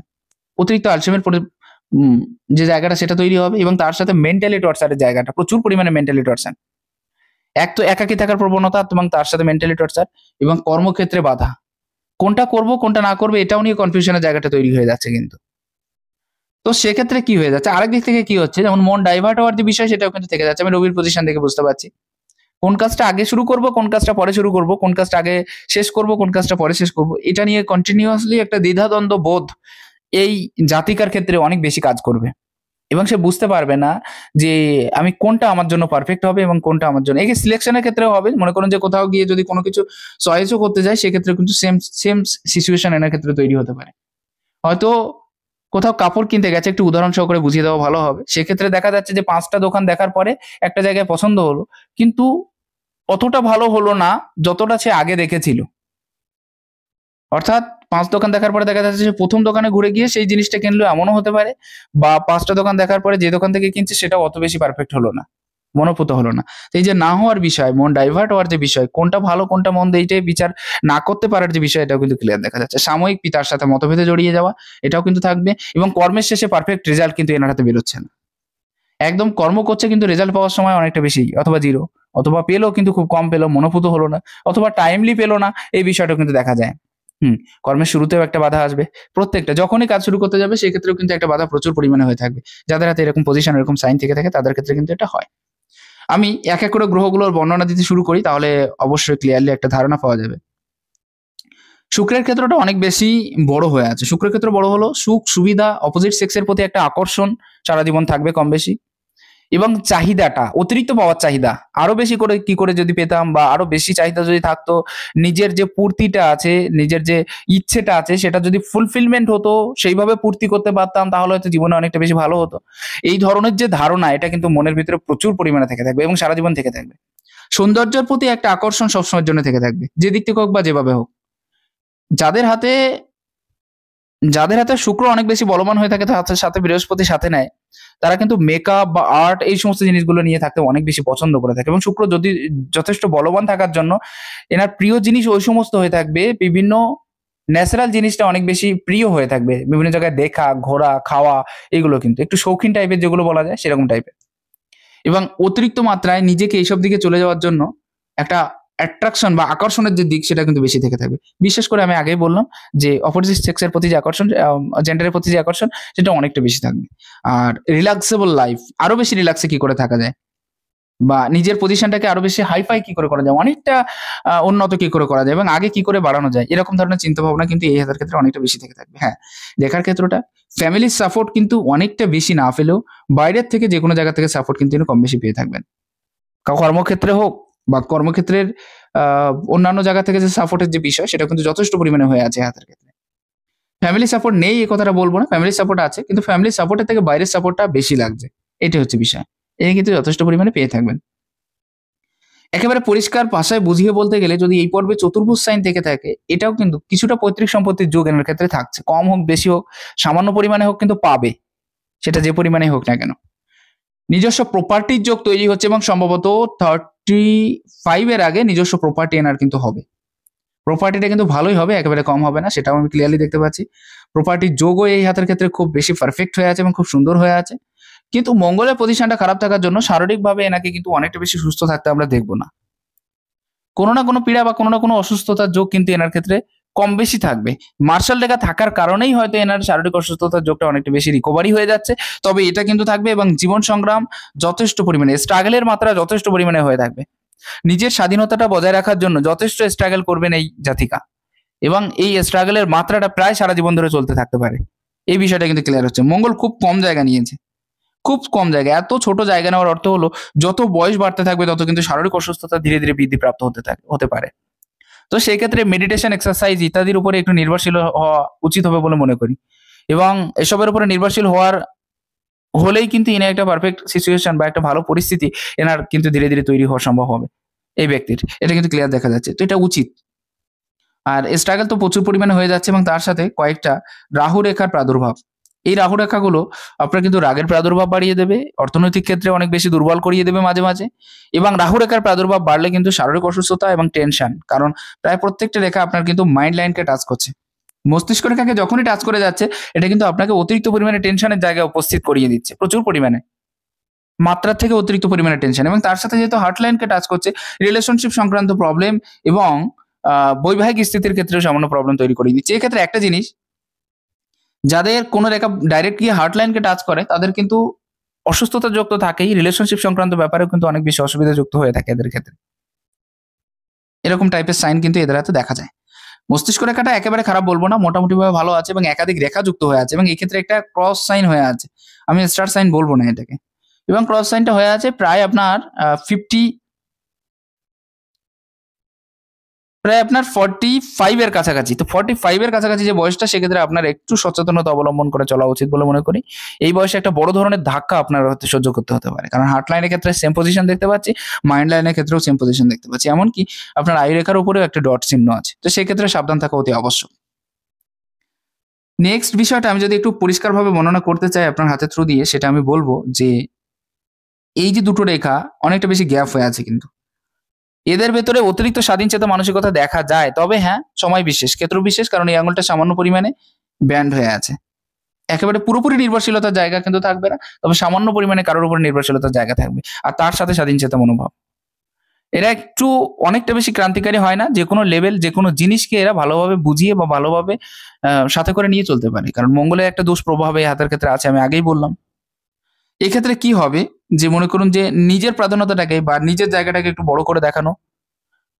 অতিরিক্ত আলসেমির যে জায়গাটা সেটা তৈরি হবে, এবং তার সাথে মেন্টালি টর্চারের জায়গাটা, প্রচুর পরিমাণে মেন্টালি টর্চার। এক তো একাকী থাকার প্রবণতা, এবং তার সাথে মেন্টালি টর্চার এবং কর্মক্ষেত্রে বাধা। কোনটা করব কোনটা না করবো এটাও নিয়ে কনফিউশনের জায়গাটা তৈরি হয়ে যাচ্ছে কিন্তু। তো সেক্ষেত্রে কি হয়ে যাচ্ছে, আরেক দিক থেকে কি হচ্ছে, যেমন মন ডাইভার্ট হওয়ার যে বিষয় সেটাও কিন্তু থেকে যাচ্ছে। আমি রবির পজিশন থেকে বুঝতে পারছি কোন কাজটা আগে শুরু করব, কোন কাজটা পরে শুরু করব, কোন কাজটা আগে শেষ করব, কোন কাজটা পরে শেষ করব, এটা নিয়ে কন্টিনিউয়াসলি একটা দ্বিধাদ্বন্দ্ব বোধ এই জাতিকার ক্ষেত্রে অনেক বেশি কাজ করবে, এবং সে বুঝতে পারবে না যে আমি কোনটা আমার জন্য পারফেক্ট হবে এবং কোনটা আমার জন্য। এই সিলেকশনের ক্ষেত্রেও হবে, মনে করুন যে কোথাও গিয়ে যদি কোনো কিছু চয়েসও করতে যায় সেক্ষেত্রে কিন্তু সেম সেম সিচুয়েশন এনার ক্ষেত্রে তৈরি হতে পারে। হয়তো কোথাও কাপড় কিনতে গেছে, একটু উদাহরণ সহকারে বুঝিয়ে দেওয়া ভালো হবে। সেক্ষেত্রে দেখা যাচ্ছে যে ৫টা দোকান দেখার পরে একটা জায়গায় পছন্দ হলো, কিন্তু অতটা ভালো হলো না যতটা সে আগে দেখেছিল। অর্থাৎ ৫ দোকান দেখার পরে দেখা যাচ্ছে যে ১ম দোকানে ঘুরে গিয়ে সেই জিনিসটা কিনলো, এমনও হতে পারে। বা ৫টা দোকান দেখার পরে যে দোকান থেকে কিনছে সেটাও অত বেশি পারফেক্ট হলো না, মনোপুত হলো না। তো এই যে না হওয়ার বিষয়, মন ডাইভার্ট হওয়ার যে বিষয়, কোনটা ভালো কোনটা মন্দ এইটাই বিচার না করতে পারার যে বিষয়, এটাও কিন্তু ক্লিয়ার দেখা যাচ্ছে। সাময়িক পিতার সাথে মতভেদে জড়িয়ে যাওয়া, এটাও কিন্তু থাকবে, এবং কর্মের শেষে পারফেক্ট রেজাল্ট কিন্তু এনার হাতে বেরোচ্ছে না। একদম কর্ম করছে কিন্তু রেজাল্ট পাওয়ার সময় অনেকটা বেশি অথবা জিরো, অথবা পেলো কিন্তু খুব কম পেলো, মনোপুত হলো না, অথবা টাইমলি পেলো না, এই বিষয়টা কিন্তু দেখা যায়। হুম, কর্মের শুরুতেও একটা বাধা আসবে। প্রত্যেকটা যখনই কাজ শুরু করতে যাবে সেক্ষেত্রেও কিন্তু একটা বাধা প্রচুর পরিমাণে হয়ে থাকবে। যাদের হাতে এরকম পজিশন, এরকম সাইন থেকে থাকে তাদের ক্ষেত্রে কিন্তু এটা হয়। আমি এক, এক করে গ্রহগুলোর বর্ণনা দিতে শুরু করি, তাহলে অবশ্যই ক্লিয়ারলি একটা ধারণা পাওয়া যাবে। শুক্রের ক্ষেত্রটা অনেক বেশি বড় হয়ে আছে। শুক্রের ক্ষেত্র বড় হলো সুখ, সুবিধা, অপোজিট সেক্সের প্রতি একটা আকর্ষণ সারা জীবন থাকবে কম বেশি। এবং চাহিদাটা, অতিরিক্ত পাওয়ার চাহিদা, আরো বেশি করে কি করে যদি পেতাম, বা আরো বেশি চাহিদা যদি থাকতো, নিজের যে পূর্তিটা আছে, নিজের যে ইচ্ছেটা আছে সেটা যদি ফুলফিলমেন্ট হতো, সেইভাবে পূর্তি করতে পারতাম, তাহলে হয়তো জীবনে অনেকটা বেশি ভালো হতো। এই ধরনের যে ধারণা, এটা কিন্তু মনের ভিতরে প্রচুর পরিমাণে থেকে থাকবে এবং সারা জীবন থেকে থাকবে। সৌন্দর্যের প্রতি একটা আকর্ষণ সবসময়ের জন্য থেকে থাকবে, যে দিক থেকে হোক বা যেভাবে হোক। যাদের হাতে যাদের হাতে শুক্র অনেক বেশি বলবান হয়ে থাকে, তার সাথে বৃহস্পতি সাথে নেয়, তারা কিন্তু মেকআপ বা আর্ট এই সমস্ত জিনিসগুলো নিয়ে থাকতে অনেক বেশি পছন্দ করে থাকে। এবং শুক্র যদি যথেষ্ট বলবান থাকার জন্য এনার প্রিয় জিনিস ওই সমস্ত হয়ে থাকবে, বিভিন্ন ন্যাচারাল জিনিসটা অনেক বেশি প্রিয় হয়ে থাকবে, বিভিন্ন জায়গায় দেখা, ঘোরা, খাওয়া, এগুলো কিন্তু একটু শৌখিন টাইপের যেগুলো বলা যায় সেরকম টাইপের। এবং অতিরিক্ত মাত্রায় নিজেকে এইসব দিকে চলে যাওয়ার জন্য একটা অ্যাট্রাকশন বা আকর্ষণের যে দিক সেটা কিন্তু বেশি থেকে থাকবে। বিশেষ করে আমি আগেই বললাম যে অপোজিট সেক্সের প্রতি যে আকর্ষণ, জেন্ডারের প্রতি যে আকর্ষণ, সেটা অনেকটা বেশি থাকবে। আর রিল্যাক্সেবল লাইফ, আরো বেশি রিল্যাক্সে কি করে থাকা যায়, বা নিজের পজিশনটাকে আরো বেশি হাই-ফাই কি করে করা যায়, অনেকটা উন্নত কি করে করা যায় এবং আগে কি করে বাড়ানো যায়, এরকম ধরনের চিন্তাভাবনা কিন্তু এই হাতের ক্ষেত্রে অনেকটা বেশি থেকে থাকবে। হ্যাঁ, লেখার ক্ষেত্রটা ফ্যামিলির সাপোর্ট কিন্তু অনেকটা বেশি না পেলেও বাইরের থেকে যেকোনো জায়গা থেকে সাপোর্ট কিন্তু কম বেশি পেয়ে থাকবেন। কর্মক্ষেত্রে হোক বা কর্মক্ষেত্রের অন্যান্য জায়গা থেকে যে সাপোর্টের যে বিষয়, সেটা কিন্তু যথেষ্ট পরিমাণে হয়ে আছে এই হাতের ক্ষেত্রে। ফ্যামিলি সাপোর্ট নেই এই কথাটা বলব না, ফ্যামিলি সাপোর্ট আছে, কিন্তু ফ্যামিলি সাপোর্টের থেকে বাইরের সাপোর্টটা বেশি লাগছে। এটাই হচ্ছে বিষয়। এটা কিন্তু যথেষ্ট পরিমাণে পেয়ে থাকবেন। একেবারে পরিষ্কার ভাষায় বুঝিয়ে বলতে গেলে, যদি এই পর্বে চতুর্ভুজ সাইন থেকে থাকে, এটাও কিন্তু কিছুটা পৈতৃক সম্পত্তির যোগ এনার ক্ষেত্রে থাকছে। কম হোক, বেশি হোক, সামান্য পরিমাণে হোক, কিন্তু পাবে। সেটা যে পরিমাণে হোক না কেন। নিজস্ব প্রপার্টির যোগ তৈরি হচ্ছে এবং সম্ভবত 35 এর আগে নিজস্ব প্রপার্টি এনার কিন্তু হবে। প্রপার্টিটা কিন্তু ভালোই হবে, একেবারে কম হবে না, সেটাও আমি ক্লিয়ারলি দেখতে পাচ্ছি। প্রপার্টির যোগও এই হাতের ক্ষেত্রে খুব বেশি পারফেক্ট হয়ে আছে এবং খুব সুন্দর হয়ে আছে। কিন্তু মঙ্গলের পজিশনটা খারাপ থাকার জন্য শারীরিকভাবে এনাকে কিন্তু অনেকটা বেশি সুস্থ থাকতে আমরা দেখব না। কোনো না কোনো পীড়া বা কোনো না কোনো অসুস্থতার যোগ কিন্তু এনার ক্ষেত্রে কম বেশি থাকবে। মার্শাল রেখা থাকার কারণেই হয়তো এনার শারীরিক অসুস্থতার যোগটা অনেকটা বেশি রিকভারি হয়ে যাচ্ছে। তবে এটা কিন্তু থাকবে এবং জীবন সংগ্রাম যথেষ্ট পরিমাণে, স্ট্রাগলের মাত্রা যথেষ্ট পরিমাণে হয়ে থাকবে। নিজের স্বাধীনতাটা বজায় রাখার জন্য যথেষ্ট স্ট্রাগল করবেন এই জাতিকা, এবং এই স্ট্রাগলের মাত্রাটা প্রায় সারা জীবন ধরে চলতে থাকতে পারে। এই বিষয়টা কিন্তু ক্লিয়ার হচ্ছে। মঙ্গল খুব কম জায়গা নিয়েছে, খুব কম জায়গা। এত ছোট জায়গা নেওয়ার অর্থ হলো যত বয়স বাড়তে থাকবে তত কিন্তু শারীরিক অসুস্থতা ধীরে ধীরে বৃদ্ধিপ্রাপ্ত হতে পারে। তো সেই ক্ষেত্রে মেডিটেশন, এক্সারসাইজ ইত্যাদির উপরে একটু নির্ভরশীল হওয়া উচিত হবে বলে মনে করি। এবং এসবের উপরে নির্ভরশীল হলেই কিন্তু এনার একটা পারফেক্ট সিচুয়েশন বা একটা ভালো পরিস্থিতি এনার কিন্তু ধীরে ধীরে তৈরি হওয়া সম্ভব হবে এই ব্যক্তির। এটা কিন্তু ক্লিয়ার দেখা যাচ্ছে। তো এটা উচিত। আর স্ট্রাগল তো প্রচুর পরিমাণে হয়ে যাচ্ছে এবং তার সাথে কয়েকটা রাহু রেখার প্রাদুর্ভাব। এই রাহু রেখাগুলো আপনার কিন্তু রাগের প্রাদুর্ভাব বাড়িয়ে দেবে, অর্থনৈতিক ক্ষেত্রে অনেক বেশি দুর্বল করিয়ে দেবে মাঝে মাঝে। এবং রাহু রেখার প্রাদুর্ভাব বাড়লে কিন্তু শারীরিক অসুস্থতা এবং টেনশন, কারণ প্রায় প্রত্যেকটা রেখা আপনার কিন্তু মাইন্ড লাইনকে টাচ করছে। মস্তিষ্ক রেখাকে যখনই টাচ করে যাচ্ছে, এটা কিন্তু আপনাকে অতিরিক্ত পরিমাণে টেনশনের জায়গায় উপস্থিত করিয়ে দিচ্ছে, প্রচুর পরিমাণে, মাত্রার থেকে অতিরিক্ত পরিমাণে টেনশন। এবং তার সাথে যেহেতু হার্ট লাইনকে টাচ করছে, রিলেশনশিপ সংক্রান্ত প্রবলেম এবং বৈবাহিক স্থিতির ক্ষেত্রেও সামান্য প্রবলেম তৈরি করে দিচ্ছে। এক্ষেত্রে একটা জিনিস, যাদের কোনো রেখা ডাইরেক্ট গিয়ে হার্ট লাইনকে টাচ করে তাদের কিন্তু অসুস্থতা যুক্ত থাকেই, রিলেশনশিপ সংক্রান্ত ব্যাপারেও কিন্তু অনেক বেশি অসুবিধা যুক্ত হয়ে থাকে এদের ক্ষেত্রে। এরকম টাইপের সাইন কিন্তু এদের হাতে দেখা যায়। মস্তিষ্ক রেখাটা একেবারে খারাপ বলবো না, মোটামুটি ভাবে ভালো আছে এবং একাধিক রেখা যুক্ত হয়ে আছে এবং এই ক্ষেত্রে একটা ক্রস সাইন হয়ে আছে। আমি স্টার সাইন বলবো না এটাকে। এবং ক্রস সাইনটা হয়ে আছে প্রায় আপনার 45 এর কাছাকাছি। তো 45 এর কাছাকাছি যে বয়সটা, সেক্ষেত্রে আপনার একটু সচেতনতা অবলম্বন করে চলা উচিত বলে মনে করি। এই বয়সে একটা বড় ধরনের ধাক্কা আপনার হয়তো সহ্য করতে হতে পারে। কারণ হার্ট লাইনের ক্ষেত্রে সেম পজিশন দেখতে পাচ্ছি, মাইন্ড লাইনের ক্ষেত্রেও সেম পজিশন দেখতে পাচ্ছি। এমনকি আপনার আয়ু রেখার উপরেও একটা ডট চিহ্ন আছে। তো সেক্ষেত্রে সাবধান থাকা অতি আবশ্যক। নেক্সট বিষয়টা আমি যদি একটু পরিষ্কারভাবে বর্ণনা করতে চাই আপনার হাতের থ্রু দিয়ে, সেটা আমি বলবো যে এই যে দুটো রেখা অনেকটা বেশি গ্যাপ হয়ে আছে কিন্তু। এদের ভেতরে অতিরিক্ত স্বাধীনচেতা মানসিকতা দেখা যায়। তবে হ্যাঁ, সময় বিশেষ, ক্ষেত্র বিশেষ, কারণ এই আঙুলটা সামান্য পরিমাণে ব্যান্ড হয়ে আছে। একেবারে পুরোপুরি নির্ভরশীলতার জায়গা কিন্তু থাকবে না, তবে সামান্য পরিমাণে কারোর উপর নির্ভরশীলতার জায়গা থাকবে। আর তার সাথে স্বাধীনচেতা মনোভাব। এরা একটু অনেকটা বেশি ক্রান্তিকারী হয় না, যেকোনো লেভেল যেকোনো জিনিসকে এরা ভালোভাবে বুঝিয়ে বা ভালোভাবে সাথে করে নিয়ে চলতে পারে, কারণ মঙ্গলের একটা দুষ্প্রভাব এই হাতের ক্ষেত্রে আছে, আমি আগেই বললাম। এক্ষেত্রে কি হবে, যে মনে করুন যে নিজের প্রাধান্যতাটাকে বা নিজের জায়গাটাকে একটু বড় করে দেখানো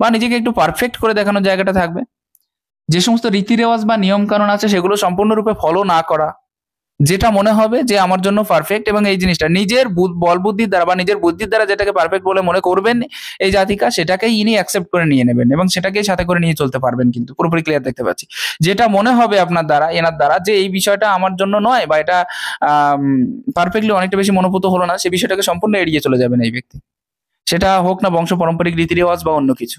বা নিজেকে একটু পারফেক্ট করে দেখানোর জায়গাটা থাকবে। যে সমস্ত রীতি রেওয়াজ বা নিয়ম কানুন আছে সেগুলো সম্পূর্ণরূপে ফলো না করা, যেটা মনে হবে যে আমার জন্য পারফেক্ট, এবং এই জিনিসটা নিজের বল বুদ্ধির দ্বারা বা নিজের বুদ্ধির দ্বারা যেটাকে পারফেক্ট বলে মনে করবেন এই জাতিকা, সেটাকেই ইনি অ্যাকসেপ্ট করে নিয়ে নেবেন এবং সেটাকেই সাথে করে নিয়ে চলতে পারবেন, কিন্তু পুরোপুরি ক্লিয়ার দেখতে পাচ্ছি। যেটা মনে হবে আপনার দ্বারা এনার দ্বারা যে এই বিষয়টা আমার জন্য নয় বা এটা পারফেক্টলি অনেকটা বেশি মনোভূত হলো না, সেই বিষয়টাকে সম্পূর্ণ এড়িয়ে চলে যাবেন এই ব্যক্তি। সেটা হোক না বংশ পারম্পরিক রীতি রেওয়াজ বা অন্য কিছু,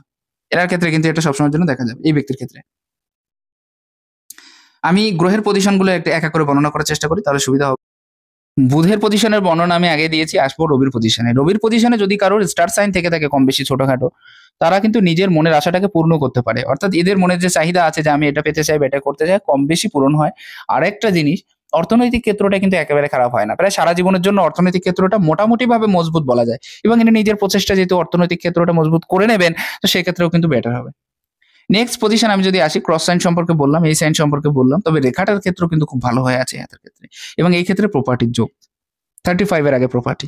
এনার ক্ষেত্রে কিন্তু এটা সবসময়ের জন্য দেখা যাবে এই ব্যক্তির ক্ষেত্রে। আমি গ্রহের পজিশনগুলো একটা এক এক করে বর্ণনা করার চেষ্টা করি, তাহলে সুবিধা হবে। বুধের পজিশনের বর্ণনা আমি আগে দিয়েছি, আসবো রবির পজিশনে। রবির পজিশনে যদি কারোর স্টার সাইন থেকে থাকে কম বেশি ছোটখাটো, তারা কিন্তু নিজের মনের আশাটাকে পূর্ণ করতে পারে, অর্থাৎ এদের মনের যে চাহিদা আছে যে আমি এটা পেতে চাই বা এটা করতে চাই, কম বেশি পূরণ হয়। আরেকটা জিনিস, অর্থনৈতিক ক্ষেত্রটা কিন্তু একেবারে খারাপ হয় না, প্রায় সারা জীবনের জন্য অর্থনৈতিক ক্ষেত্রটা মোটামুটি ভাবে মজবুত বলা যায়, এবং এনে নিজের প্রচেষ্টা যেহেতু অর্থনৈতিক ক্ষেত্রটা মজবুত করে নেবেন, তো সেক্ষেত্রেও কিন্তু বেটার হবে। নেক্সট পজিশন আমি যদি আসি, ক্রস সাইন সম্পর্কে বললাম, এই সাইন সম্পর্কে বললাম, তবে রেখাটার ক্ষেত্রেও কিন্তু খুব ভালো হয়ে আছে হাতের ক্ষেত্রে, এবং এই ক্ষেত্রে প্রপার্টির যোগ 35 এর আগে প্রপার্টি।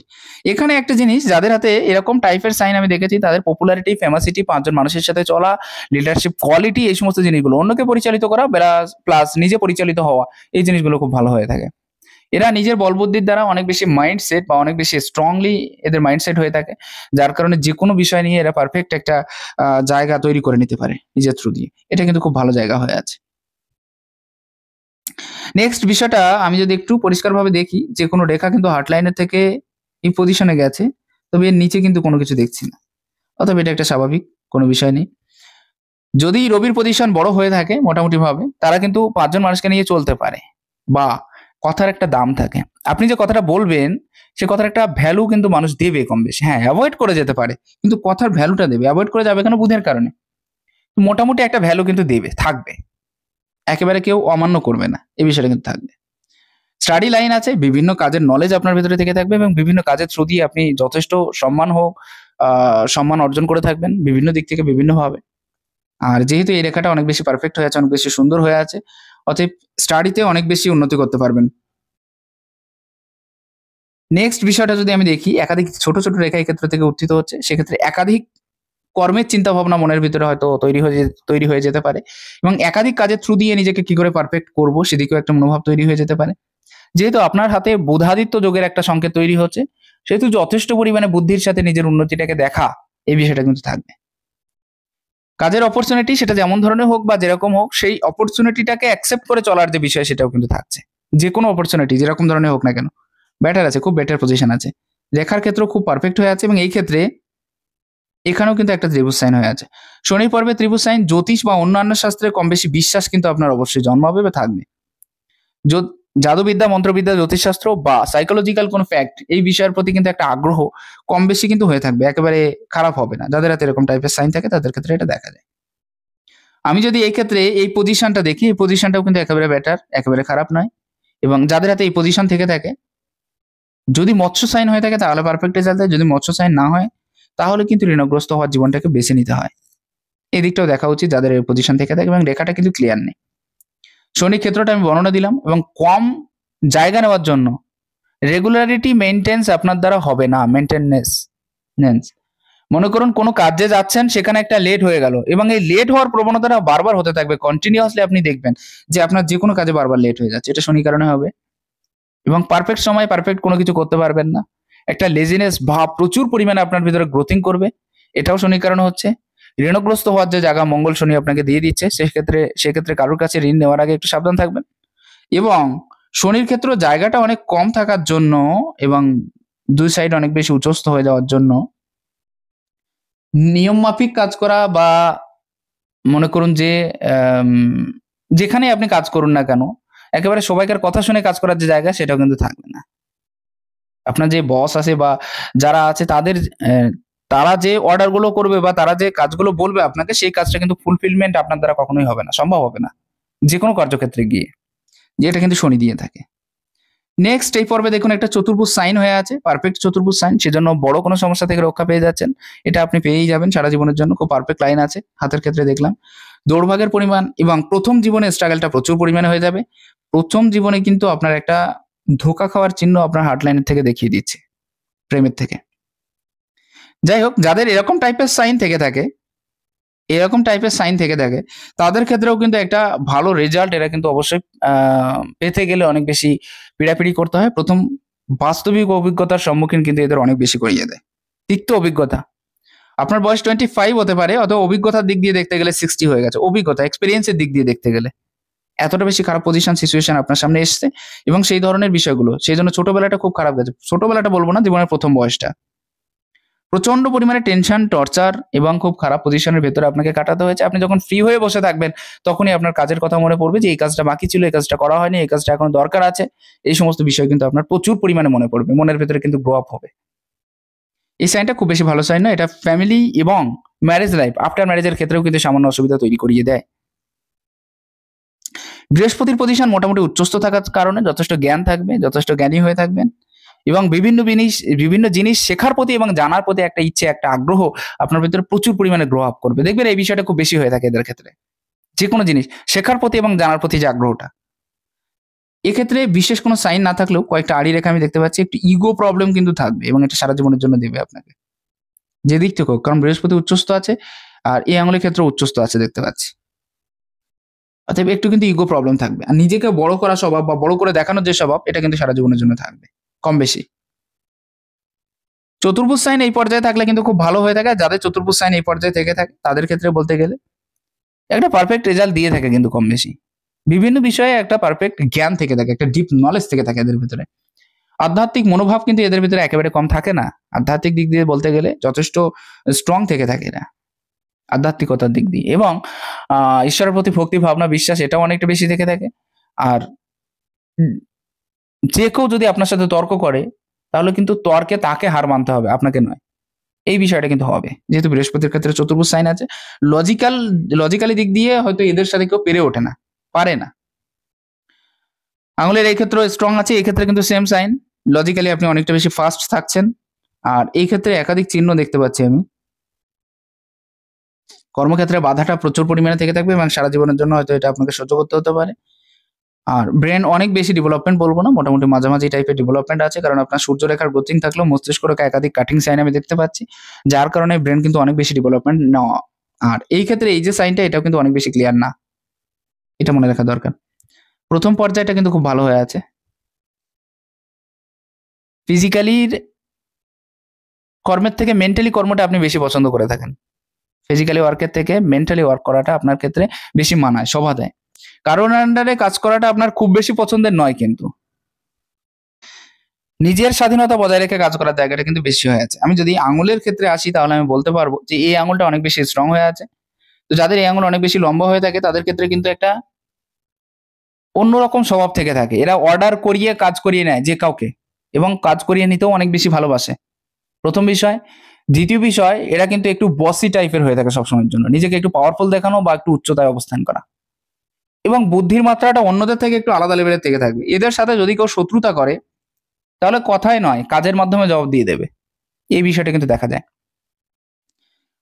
এখানে একটা জিনিস, যাদের হাতে এরকম টাইপের সাইন আমি দেখেছি, তাদের পপুলারিটি, ফেমাসিটি, পাঁচজন মানুষের সাথে চলা, লিডারশিপ কোয়ালিটি, এই সমস্ত জিনিসগুলো, অন্যকে পরিচালিত করা প্লাস নিজে পরিচালিত হওয়া, এই জিনিসগুলো খুব ভালো হয়ে থাকে। এরা নিজের বলবুদ্ধির দ্বারা অনেক বেশি মাইন্ডসেট বা অনেক বেশি স্ট্রংলি এদের মাইন্ডসেট হয়ে থাকে, যার কারণে যে কোনো বিষয় নিয়ে এরা পারফেক্ট একটা জায়গা তৈরি করে নিতে পারে নিজের থ্রু দিয়ে। এটা কিন্তু খুব ভালো জায়গা হয়ে আছে। নেক্সট বিষয়টা আমি যদি একটু পরিষ্কারভাবে দেখি, যে কোনো রেখা কিন্তু হার্টলাইনের থেকে এই পজিশনে গেছে, তবে এর নিচে কিন্তু কোনো কিছু দেখছি না, অতএব এটা একটা স্বাভাবিক, কোনো বিষয় নেই। যদি রবির পজিশন বড় হয়ে থাকে মোটামুটি ভাবে, তারা কিন্তু পাঁচজন মানুষকে নিয়ে চলতে পারে, বা কথার একটা দাম থাকে। আপনি যে কথাটা বলবেন সে কথার একটা ভ্যালু কিন্তু মানুষ দেবে কম বেশি, হ্যাঁ অ্যাভয়েড করে যেতে পারে, কিন্তু কথার ভ্যালুটা দেবে। অ্যাভয়েড করে যাবে কেন? বুধের কারণে। মোটামুটি একটা ভ্যালু কিন্তু দেবে, থাকবে, একেবারে কেউ অমান্য করবে না, এই বিষয়টা কিন্তু থাকবে। স্টাডি লাইন আছে, বিভিন্ন কাজের নলেজ আপনার ভেতরে থেকে থাকবে, এবং বিভিন্ন কাজের থ্রু দিয়ে আপনি যথেষ্ট সম্মান অর্জন করে থাকবেন বিভিন্ন দিক থেকে বিভিন্নভাবে। আর যেহেতু এই রেখাটা অনেক বেশি পারফেক্ট হয়ে আছে, অনেক বেশি সুন্দর হয়ে আছে, অতএব স্টাডিতে অনেক বেশি উন্নতি করতে পারবেন। নেক্সট বিষয়টা যদি আমি দেখি, একাধিক ছোট ছোট রেখা এই ক্ষেত্র থেকে উত্থিত হচ্ছে, সেক্ষেত্রে একাধিক কর্মের চিন্তা ভাবনা মনের ভিতরে হয়তো তৈরি হয়ে যেতে পারে, এবং একাধিক কাজের থ্রু দিয়ে নিজেকে কি করে পারফেক্ট করব সেদিকেও একটা মনোভাব তৈরি হয়ে যেতে পারে। যেহেতু আপনার হাতে বুধাদিত্য যোগের একটা সংকেত তৈরি হচ্ছে, সেহেতু যথেষ্ট পরিমাণে বুদ্ধির সাথে নিজের উন্নতিটাকে দেখা, এই বিষয়টা কিন্তু থাকবে। কাজের অপরচুনিটি সেটা যেমন ধরনের হোক বা যেরকম হোক, সেই অপরচুনিটিটাকে অ্যাকসেপ্ট করে চলার যে বিষয়, সেটাও কিন্তু থাকছে। যে কোনো অপরচুনিটি যেরকম ধরনের হোক না কেন, বেটার আছে, খুব বেটার পজিশন আছে। রেখার ক্ষেত্রেও খুব পারফেক্ট হয়ে আছে, এবং এই ক্ষেত্রে এখানেও কিন্তু একটা ত্রিভুজ সাইন হয়ে আছে। শনি পর্বে ত্রিভুজ সাইন, জ্যোতিষ বা অন্যান্য শাস্ত্রে কম বেশি বিশ্বাস কিন্তু আপনার অবশ্যই জন্মাবে বা থাকবে। জাদুবিদ্যা, মন্ত্রবিদ্যা, জ্যোতিষশাস্ত্র বা সাইকোলজিক্যাল কোনো ফ্যাক্ট, এই বিষয়ের প্রতি কিন্তু একটা আগ্রহ কম বেশি কিন্তু হয়ে থাকবে, একেবারে খারাপ হবে না। যাদের হাতে এরকম টাইপের সাইন থাকে তাদের ক্ষেত্রে এটা দেখা যায়। আমি যদি এই ক্ষেত্রে এই পজিশনটা দেখি, এই পজিশনটাও কিন্তু একেবারে বেটার, একেবারে খারাপ নয়। এবং যাদের হাতে এই পজিশন থেকে থাকে, যদি মৎস্য সাইন হয়ে থাকে তাহলে পারফেক্ট রেজাল্ট দেয়, যদি মৎস্য সাইন না হয় তাহলে কিন্তু ঋণগ্রস্ত হওয়ার জীবনটাকে বেছে নিতে হয়। এই দিকটাও দেখা উচিত যাদের এই পজিশন থেকে থাকে, এবং রেখাটা কিন্তু ক্লিয়ার নেই। শনি ক্ষেত্রটা আমি বর্ণনা দিলাম, এবং কম জায়গা নেওয়ার জন্য রেগুলারিটি মেনটেন্স আপনার দ্বারা হবে না। মেনটেন্স, মনে করুন কোনো কাজে যাচ্ছেন, সেখানে একটা লেট হয়ে গেল, এবং এই লেট হওয়ার প্রবণতাটা বারবার হতে থাকবে কন্টিনিউয়াসলি। আপনি দেখবেন যে আপনার যে কোনো কাজে বারবার লেট হয়ে যাচ্ছে, এটা শনি কারণে হবে। এবং পারফেক্ট সময় পারফেক্ট কোনো কিছু করতে পারবেন না, একটা লেজিনেস ভাব প্রচুর পরিমাণে আপনার ভিতরে গ্রোথিং করবে, এটাও শনির কারণে হচ্ছে। ঋণগ্রস্ত হওয়ার যে জায়গা মঙ্গল শনি আপনাকে দিয়ে দিচ্ছে, সেক্ষেত্রে কারোর কাছে ঋণ নেওয়ার আগে একটু সাবধান থাকবেন। এবং শনির ক্ষেত্রে জায়গাটা অনেক কম থাকার জন্য এবং দুই সাইড অনেক বেশি উচ্চস্থ হয়ে যাওয়ার জন্য নিয়ম মাফিক কাজ করা, বা মনে করুন যে যেখানে আপনি কাজ করুন না কেন, একেবারে সবাইকার কথা শুনে কাজ করার যে জায়গা, সেটাও কিন্তু থাকবে না। আপনার যে বস আছে বা যারা আছে তারা যে অর্ডার গুলো করবে বা তারা যে কাজগুলো বলবে আপনাকে, সেই কাজটা কিন্তু ফুলফিলমেন্ট আপনার দ্বারা কখনোই হবে না, সম্ভব হবে না যে কোনো কার্যক্ষেত্রে গিয়ে, যেটা কিন্তু শনি দিয়ে থাকে। নেক্সট এই পর্বে দেখুন একটা চতুর্ভুজ সাইন হয়ে আছে, পারফেক্ট চতুর্ভুজ সাইন, সেজন্য বড় কোনো সমস্যা থেকে রক্ষা পেয়ে যাচ্ছেন। এটা আপনি পেয়েই যাবেন সারা জীবনের জন্য। খুব পারফেক্ট লাইন আছে হাতের ক্ষেত্রে দেখলাম। দৌড়ভাগের পরিমাণ এবং প্রথম জীবনে স্ট্রাগলটা প্রচুর পরিমাণে হয়ে যাবে। প্রথম জীবনে কিন্তু আপনার একটা ধোঁকা খাওয়ার চিহ্ন আপনার হার্ট লাইনের থেকে দেখিয়ে দিচ্ছে, প্রেমের থেকে। যাই হোক, যাদের এরকম টাইপের সাইন থেকে থাকে, তাদের ক্ষেত্রেও কিন্তু একটা ভালো রেজাল্ট এরা কিন্তু অবশ্যই পেতে গেলে অনেক বেশি পিড়াপিড়ি করতে হয়। প্রথম বাস্তবিক অভিজ্ঞতার সম্মুখীন কিন্তু এদের অনেক বেশি করিয়ে দেয়। তিক্ত অভিজ্ঞতা। আপনার বয়স 25 হতে পারে, অথবা অভিজ্ঞতার দিক দিয়ে দেখতে গেলে 60 হয়ে গেছে। অভিজ্ঞতা, এক্সপেরিয়েন্সের দিক দিয়ে দেখতে গেলে এতটা বেশি খারাপ পজিশন সিচুয়েশন আপনার সামনে এসছে, এবং সেই ধরনের বিষয়গুলো, সেই জন্য ছোটবেলাটা খুব খারাপ গেছে। ছোটবেলাটা বলবো না, জীবনের প্রথম বয়সটা প্রচন্ড পরিমাণে টেনশন, টর্চার এবং খুব খারাপ পজিশনের ভেতরে আপনাকে কাটাতে হয়েছে। আপনি যখন ফ্রি হয়ে বসে থাকবেন, তখনই আপনার কাজের কথা মনে পড়বে যে এই কাজটা বাকি ছিল, এই কাজটা করা হয়নি, এই কাজটা এখন দরকার আছে। এই সমস্ত বিষয় কিন্তু আপনার প্রচুর পরিমাণে মনে পড়বে, মনের ভেতরে কিন্তু গ্রো আপ হবে। এই সাইনটা খুব বেশি ভালো সাইন না, এটা ফ্যামিলি এবং ম্যারেজ লাইফ, আফটার ম্যারেজের ক্ষেত্রেও কিন্তু সামান্য অসুবিধা তৈরি করিয়ে দেয়। বৃহস্পতির পজিশন মোটামুটি উচ্চস্থ থাকার কারণে যথেষ্ট জ্ঞান থাকবে, যথেষ্ট জ্ঞানী হয়ে থাকবেন, এবং বিভিন্ন জিনিস শেখার প্রতি এবং জানার প্রতি একটা ইচ্ছে, একটা আগ্রহ আপনার ভিতরে প্রচুর পরিমাণে গ্রো আপ করবে। দেখবেন এই বিষয়টা খুব বেশি হয়ে থাকে এদের ক্ষেত্রে, যে কোনো জিনিস শেখার প্রতি এবং জানার প্রতি যে আগ্রহটা। এক্ষেত্রে বিশেষ কোনো সাইন না থাকলেও কয়েকটা আড়ি রেখা আমি দেখতে পাচ্ছি। একটু ইগো প্রবলেম কিন্তু থাকবে, এবং এটা সারা জীবনের জন্য দেবে আপনাকে, যে দিক থেকে হোক, কারণ বৃহস্পতি উচ্চস্থ আছে আর এই আঙুলের ক্ষেত্রে উচ্চস্থ আছে দেখতে পাচ্ছি। অতএব একটু কিন্তু ইগো প্রবলেম থাকবে, আর নিজেকে বড় করা স্বভাব বা বড় করে দেখানোর যে স্বভাব, এটা কিন্তু সারা জীবনের জন্য থাকবে কম বেশি। চতুর্ভুজ সাইন এই পর্যায়ে থাকলে কিন্তু খুব ভালো হয়ে থাকে। যাদের চতুর্ভুজ সাইন এই পর্যায়ে থেকে থাকে তাদের ক্ষেত্রে বলতে গেলে একটা পারফেক্ট রেজাল্ট দিয়ে থাকে কিন্তু কম বেশি। বিভিন্ন বিষয়ে একটা পারফেক্ট জ্ঞান থেকে থাকে, একটা ডিপ নলেজ থেকে থাকে এদের ভিতরে। আধ্যাত্মিক মনোভাব কিন্তু এদের ভিতরে একেবারে কম থাকে না। আধ্যাত্মিক দিক দিয়ে বলতে গেলে যথেষ্ট স্ট্রং থেকে থাকে এরা আধ্যাত্মিকতার দিক দিয়ে, এবং ঈশ্বরের প্রতি ভক্তি, ভাবনা, বিশ্বাস এটাও অনেকটা বেশি থেকে থাকে। আর যে কেউ যদি আপনার সাথে তর্ক করে, তাহলে কিন্তু তর্কে তাকে হার মানতে হবে, আপনাকে নয়। এই বিষয়টা কিন্তু হবে, যেহেতু বৃহস্পতির ক্ষেত্রে চতুর্ভুজ সাইন আছে। লজিক্যালি দিক দিয়ে হয়তো এদের সাথে কেউ পেরে ওঠে না, পারে না। আঙুলের এই ক্ষেত্রে স্ট্রং আছে, এই ক্ষেত্রে কিন্তু সেম সাইন। লজিক্যালি আপনি অনেকটা বেশি ফাস্ট থাকছেন, আর এই ক্ষেত্রে একাধিক চিহ্ন দেখতে পাচ্ছি আমি। কর্মক্ষেত্রে বাধাটা প্রচুর পরিমাণে থেকে থাকবে, এবং সারা জীবনের জন্য হয়তো এটা আপনাকে সহ্য করতে হতে পারে। আর ব্রেন অনেক বেশি ডেভেলপমেন্ট বলবো না, মোটামুটি মাঝামাঝি টাইপের ডেভেলপমেন্ট আছে, কারণ আপনার সূর্যরেখার গোচিং থাকলেও মস্তিষ্ক রেখা একাধিক কাটিং সাইন আমি দেখতে পাচ্ছি, যার কারণে ব্রেন কিন্তু অনেক বেশি ডেভেলপমেন্ট নেওয়া। আর এই ক্ষেত্রে এই যে সাইনটা, এটাও কিন্তু অনেক বেশি ক্লিয়ার না, এটা মনে রাখা দরকার। প্রথম পর্যায়টা কিন্তু খুব ভালো হয়ে আছে। ফিজিক্যালির কর্মের থেকে মেন্টালি কর্মটা আপনি বেশি পছন্দ করে থাকেন। ফিজিক্যালি ওয়ার্কের থেকে মেন্টালি ওয়ার্ক করাটা আপনার ক্ষেত্রে বেশি মানায়, শোভা দেয়। কারোর আন্ডারে কাজ করাটা আপনার খুব বেশি পছন্দের নয়, কিন্তু নিজের স্বাধীনতা বজায় রেখে কাজ করার জায়গাটা কিন্তু বেশি হয়ে আছে। আমি যদি আঙুলের ক্ষেত্রে আসি, তাহলে আমি বলতে পারবো যে এই আঙুলটা অনেক বেশি স্ট্রং হয়ে আছে। তো যাদের এই আঙুল অনেক বেশি লম্বা হয়ে থাকে, তাদের ক্ষেত্রে কিন্তু একটা অন্যরকম স্বভাব থেকে থাকে। এরা অর্ডার করিয়ে কাজ করিয়ে নেয় যে কাউকে, এবং কাজ করিয়ে নিতেও অনেক বেশি ভালোবাসে, প্রথম বিষয়। দ্বিতীয় বিষয়, এরা কিন্তু একটু বসি টাইপের হয়ে থাকে সবসময়ের জন্য, নিজেকে একটু পাওয়ারফুল দেখানো বা একটু উচ্চতায় অবস্থান করা, এবং বুদ্ধির মাত্রাটা অন্যদের থেকে একটু আলাদা লেভেলের থেকে থাকবে। এদের সাথে যদি কেউ শত্রুতা করে, তাহলে কথায় নয়, কাজের মাধ্যমে জবাব দিয়ে দেবে। এই বিষয়টা কিন্তু দেখা যায়।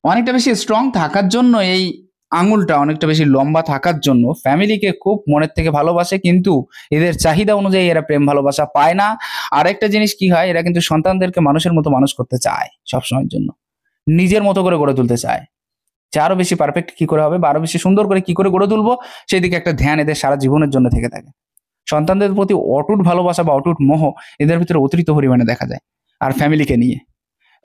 অনেকটা বেশি স্ট্রং থাকার জন্য, এই আঙুলটা অনেকটা বেশি লম্বা থাকার জন্য ফ্যামিলিকে খুব মনের থেকে ভালোবাসে, কিন্তু এদের চাহিদা অনুযায়ী এরা প্রেম ভালোবাসা পায় না। আরেকটা জিনিস কি হয়, এরা কিন্তু সন্তানদেরকে মানুষের মতো মানুষ করতে চায় সবসময়ের জন্য, নিজের মতো করে গড়ে তুলতে চায়, যে আরো বেশি পারফেক্ট কি করে হবে বা আরো বেশি সুন্দর করে কি করে গড়ে তুলবো, সেদিকে একটা ধ্যান এদের সারা জীবনের জন্য থেকে থাকে। সন্তানদের প্রতি অটুট ভালোবাসা বা অটুট মোহ এদের ভিতরে অতিরিক্ত পরিমাণে দেখা যায়। আর ফ্যামিলিকে নিয়ে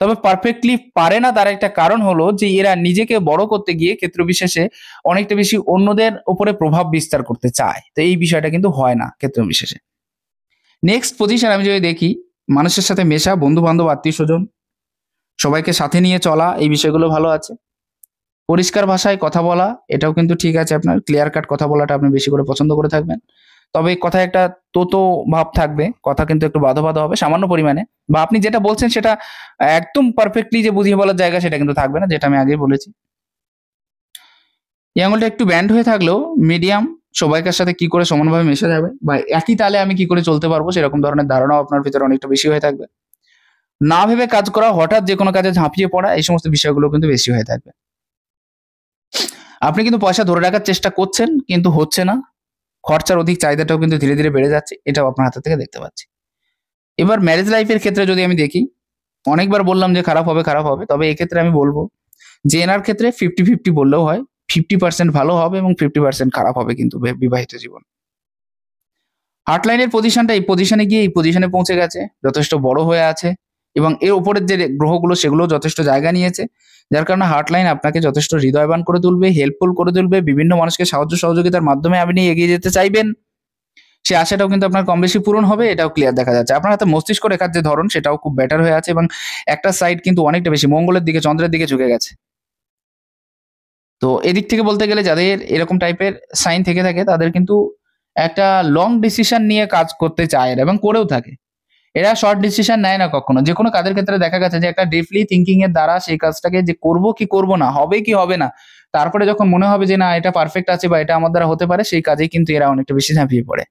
তবে পারফেক্টলি পারে না, তার একটা কারণ হলো যে এরা নিজেকে বড় করতে গিয়ে ক্ষেত্র বিশেষে অনেকটা বেশি অন্যদের উপরে প্রভাব বিস্তার করতে চায়। তো এই বিষয়টা কিন্তু হয় না ক্ষেত্র বিশেষে। নেক্সট পজিশন আমি যদি দেখি, মানুষের সাথে মেশা, বন্ধু বান্ধব, আত্মীয় স্বজন, সবাইকে সাথে নিয়ে চলা, এই বিষয়গুলো ভালো আছে। পরিষ্কার ভাষায় কথা বলা, এটাও কিন্তু ঠিক আছে। আপনার ক্লিয়ার কাট কথা বলাটা আপনি বেশি করে পছন্দ করে থাকবেন। তবে কথায় একটা তোতো ভাব থাকবে, কথা কিন্তু একটু বাধো বাধো হবে সামান্য পরিমাণে, বা আপনি যেটা বলছেন সেটা একদম পারফেক্টলি যে বুঝিয়ে বলার জায়গা, সেটা কিন্তু থাকবে না, যেটা আমি আগেই বলেছি। এই আঙুলটা একটু ব্যান্ড হয়ে থাকলেও মিডিয়াম সবাইকার সাথে কি করে সমানভাবে মেশা যাবে বা একই তালে আমি কি করে চলতে পারবো সেরকম ধরনের ধারণাও আপনার ভিতরে অনেকটা বেশি হয়ে থাকবে। না ভেবে কাজ করা, হঠাৎ যে কোনো কাজে ঝাঁপিয়ে পড়া, এই সমস্ত বিষয়গুলো কিন্তু বেশি হয়ে থাকবে। আপনি কিন্তু পয়সা ধরে রাখার চেষ্টা করছেন কিন্তু হচ্ছে না। খরচার অধিক চাহিদাটাও কিন্তু ধীরে ধীরে বেড়ে যাচ্ছে, এটাও আপনার হাতের থেকে দেখতে পাচ্ছি। এবার ম্যারেজ লাইফের ক্ষেত্রে যদি আমি দেখি, অনেকবার বললাম যে খারাপ হবে খারাপ হবে, তবে এক্ষেত্রে আমি বলবো যে এনার ক্ষেত্রে 50-50 বললেও হয়। 50% ভালো হবে এবং 50% খারাপ হবে কিন্তু বিবাহিত জীবন। হার্ট লাইনের পজিশনটা এই পজিশনে গিয়ে এই পজিশনে পৌঁছে গেছে, যথেষ্ট বড় হয়ে আছে এবং এর উপরের যে গ্রহগুলো সেগুলো যথেষ্ট জায়গা নিয়েছে, যার কারণে হার্ট লাইন আপনাকে যথেষ্ট হৃদয়বান করে তুলবে, হেল্পফুল করে তুলবে, বিভিন্ন মানুষকে সাহায্য সহযোগিতার মাধ্যমে আপনি এগিয়ে যেতে চাইবেন, সে আশাটাও কিন্তু আপনার কম বেশি পূরণ হবে, এটাও ক্লিয়ার দেখা যাচ্ছে। আপনার হাতে মস্তিষ্ক রেখার যে ধরন সেটাও খুব বেটার হয়ে আছে এবং একটা সাইড কিন্তু অনেকটা বেশি মঙ্গলের দিকে, চন্দ্রের দিকে ঝুঁকে গেছে। তো এদিক থেকে বলতে গেলে যাদের এরকম টাইপের সাইন থেকে থাকে তাদের কিন্তু একটা লং ডিসিশন নিয়ে কাজ করতে চায় এরা এবং করেও থাকে। এরা শর্ট ডিসিশন নেয় না কখনো। যেকোনো কাজের ক্ষেত্রে দেখা গেছে যে একটা ডিপলি থিংকিং এর দ্বারা সেই কাজটাকে যে করব কি করব না, হবে কি হবে না, তারপরে যখন মনে হবে যে না এটা পারফেক্ট আছে বা এটা আমার দ্বারা হতে পারে, সেই কাজেই কিন্তু এরা অনেকটা বেশি ঝাঁপিয়ে পড়ে।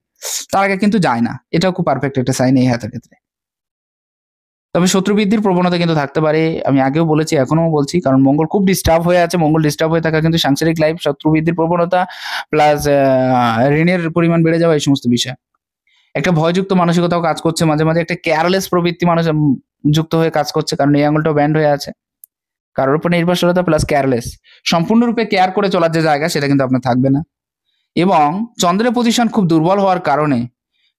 তার আগে কিন্তু যায় না। এটাও খুব পারফেক্ট একটা সাইন এই হাতের ক্ষেত্রে। তবে শত্রু বৃদ্ধির প্রবণতা কিন্তু থাকতে পারে। আমি আগেও বলেছি, এখনো বলছি, কারণ মঙ্গল খুব ডিস্টার্ব হয়ে আছে। মঙ্গল ডিস্টার্ব হয়ে থাকা কিন্তু সাংসারিক লাইফ, শত্রু বৃদ্ধির প্রবণতা প্লাস ঋণের পরিমাণ বেড়ে যাওয়া, এই সমস্ত বিষয়। একটা ভয়যুক্ত মানসিকতাও কাজ করছে মাঝে মাঝে, একটা কেয়ারলেস প্রবৃত্তি মানুষ যুক্ত হয়ে কাজ করছে, কারণ এই আঙুলটাও ব্যান্ড হয়ে আছে। কারোর উপর নির্ভরশীলতা প্লাস কেয়ারলেস, সম্পূর্ণরূপে কেয়ার করে চলার যে জায়গা সেটা কিন্তু আপনার থাকবে না। এবং চন্দ্রের পজিশন খুব দুর্বল হওয়ার কারণে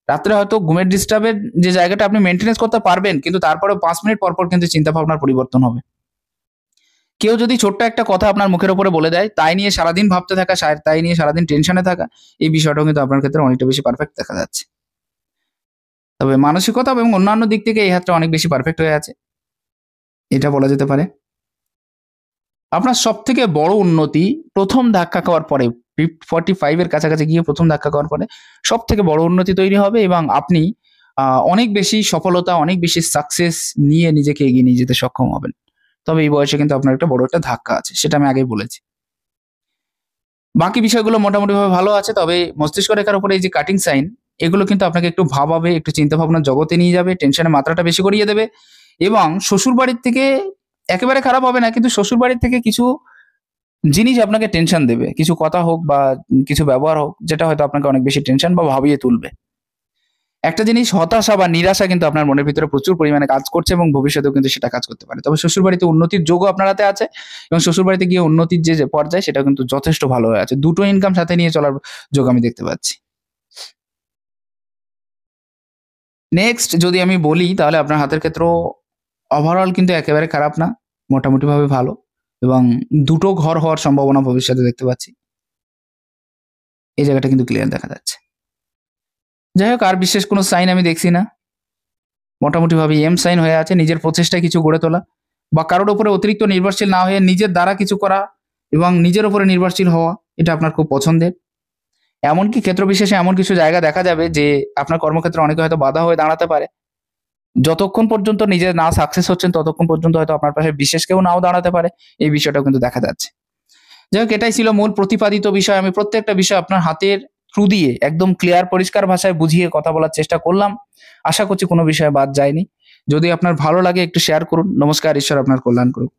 রাত্রে হয়তো ঘুমের ডিস্টার্বের যে জায়গাটা আপনি মেনটেনেন্স করতে পারবেন, কিন্তু তারপরে 5 মিনিট পর পর কিন্তু চিন্তা ভাবনার পরিবর্তন হবে। কেউ যদি ছোট্ট একটা কথা আপনার মুখের উপরে বলে দেয়, তাই নিয়ে সারাদিন ভাবতে থাকা, তাই নিয়ে সারাদিন টেনশনে থাকা, এই বিষয়টাও কিন্তু আপনার ক্ষেত্রে অনেকটা বেশি পারফেক্ট দেখা যাচ্ছে। তবে মানসিকতা এবং অন্যান্য দিক থেকে এই হাতটা অনেক বেশি পারফেক্ট হয়ে আছে, এটা বলা যেতে পারে। আপনার সব থেকে বড় উন্নতি প্রথম ধাক্কা খাওয়ার পরে, 45 এর কাছাকাছি গিয়ে প্রথম ধাক্কা খাওয়ার পরে সব থেকে বড় উন্নতি তৈরি হবে এবং আপনি অনেক বেশি সফলতা, অনেক বেশি সাকসেস নিয়ে নিজেকে এগিয়ে নিয়ে যেতে সক্ষম হবেন। তবে এই বয়সে কিন্তু আপনার একটা বড় একটা ধাক্কা আছে, সেটা আমি আগেই বলেছি। বাকি বিষয়গুলো মোটামুটিভাবে ভালো আছে, তবে মস্তিষ্ক রেখার উপরে এই যে কাটিং সাইন, এগুলো কিন্তু আপনাকে একটু ভাবাবে, একটু চিন্তা ভাবনার জগতে নিয়ে যাবে, টেনশনের মাত্রাটা বেশি করিয়ে দেবে এবং শ্বশুরবাড়ির থেকে একেবারে খারাপ হবে না, কিন্তু শ্বশুরবাড়ির থেকে কিছু জিনিস আপনাকে টেনশন দেবে। কিছু কথা হোক বা কিছু ব্যবহার হোক, যেটা হয়তো আপনাকে অনেক বেশি টেনশন বা ভাবিয়ে তুলবে। একটা জিনিস হতাশা বা নিরাশা কিন্তু আপনার মনের ভিতরে প্রচুর পরিমাণে কাজ করছে এবং ভবিষ্যতেও কিন্তু সেটা কাজ করতে পারে। তবে শ্বশুরবাড়িতে উন্নতির যোগও আপনার হাতে আছে এবং শ্বশুরবাড়িতে গিয়ে উন্নতির যে পর্যায় সেটা কিন্তু যথেষ্ট ভালো হয়ে আছে। দুটো ইনকাম সাথে নিয়ে চলার যোগ আমি দেখতে পাচ্ছি। নেক্সট যদি আমি বলি তাহলে আপনার হাতের ক্ষেত্রেও ওভারঅল কিন্তু একেবারে খারাপ না, মোটামুটিভাবে ভালো এবং দুটো ঘর হওয়ার সম্ভাবনা ভবিষ্যতে দেখতে পাচ্ছি। এই জায়গাটা কিন্তু ক্লিয়ার দেখা যাচ্ছে। যাই হোক, আর বিশেষ কোনো সাইন আমি দেখছি না। মোটামুটিভাবে এম সাইন হয়ে আছে, নিজের প্রচেষ্টায় কিছু গড়ে তোলা বা কারোর উপরে অতিরিক্ত নির্ভরশীল না হয়ে নিজের দ্বারা কিছু করা এবং নিজের উপরে নির্ভরশীল হওয়া, এটা আপনার খুব পছন্দের। এমনকি ক্ষেত্র বিশেষে এমন কিছু জায়গা দেখা যাবে যে আপনার কর্মক্ষেত্রে অনেকে হয়তো বাধা হয়ে দাঁড়াতে পারে। যতক্ষণ পর্যন্ত নিজে না সাকসেস হচ্ছেন ততক্ষণ পর্যন্ত হয়তো আপনার পাশে বিশেষ কেউ নাও দাঁড়াতে পারে, এই বিষয়টাও কিন্তু দেখা যাচ্ছে। যাই হোক, এটাই ছিল মূল প্রতিপাদিত বিষয়। আমি প্রত্যেকটা বিষয় আপনার হাতের থ্রু দিয়ে একদম ক্লিয়ার পরিষ্কার ভাষায় বুঝিয়ে কথা বলার চেষ্টা করলাম। আশা করছি কোনো বিষয় বাদ যায়নি। যদি আপনার ভালো লাগে একটু শেয়ার করুন। নমস্কার, ঈশ্বর আপনার কল্যাণ করুক।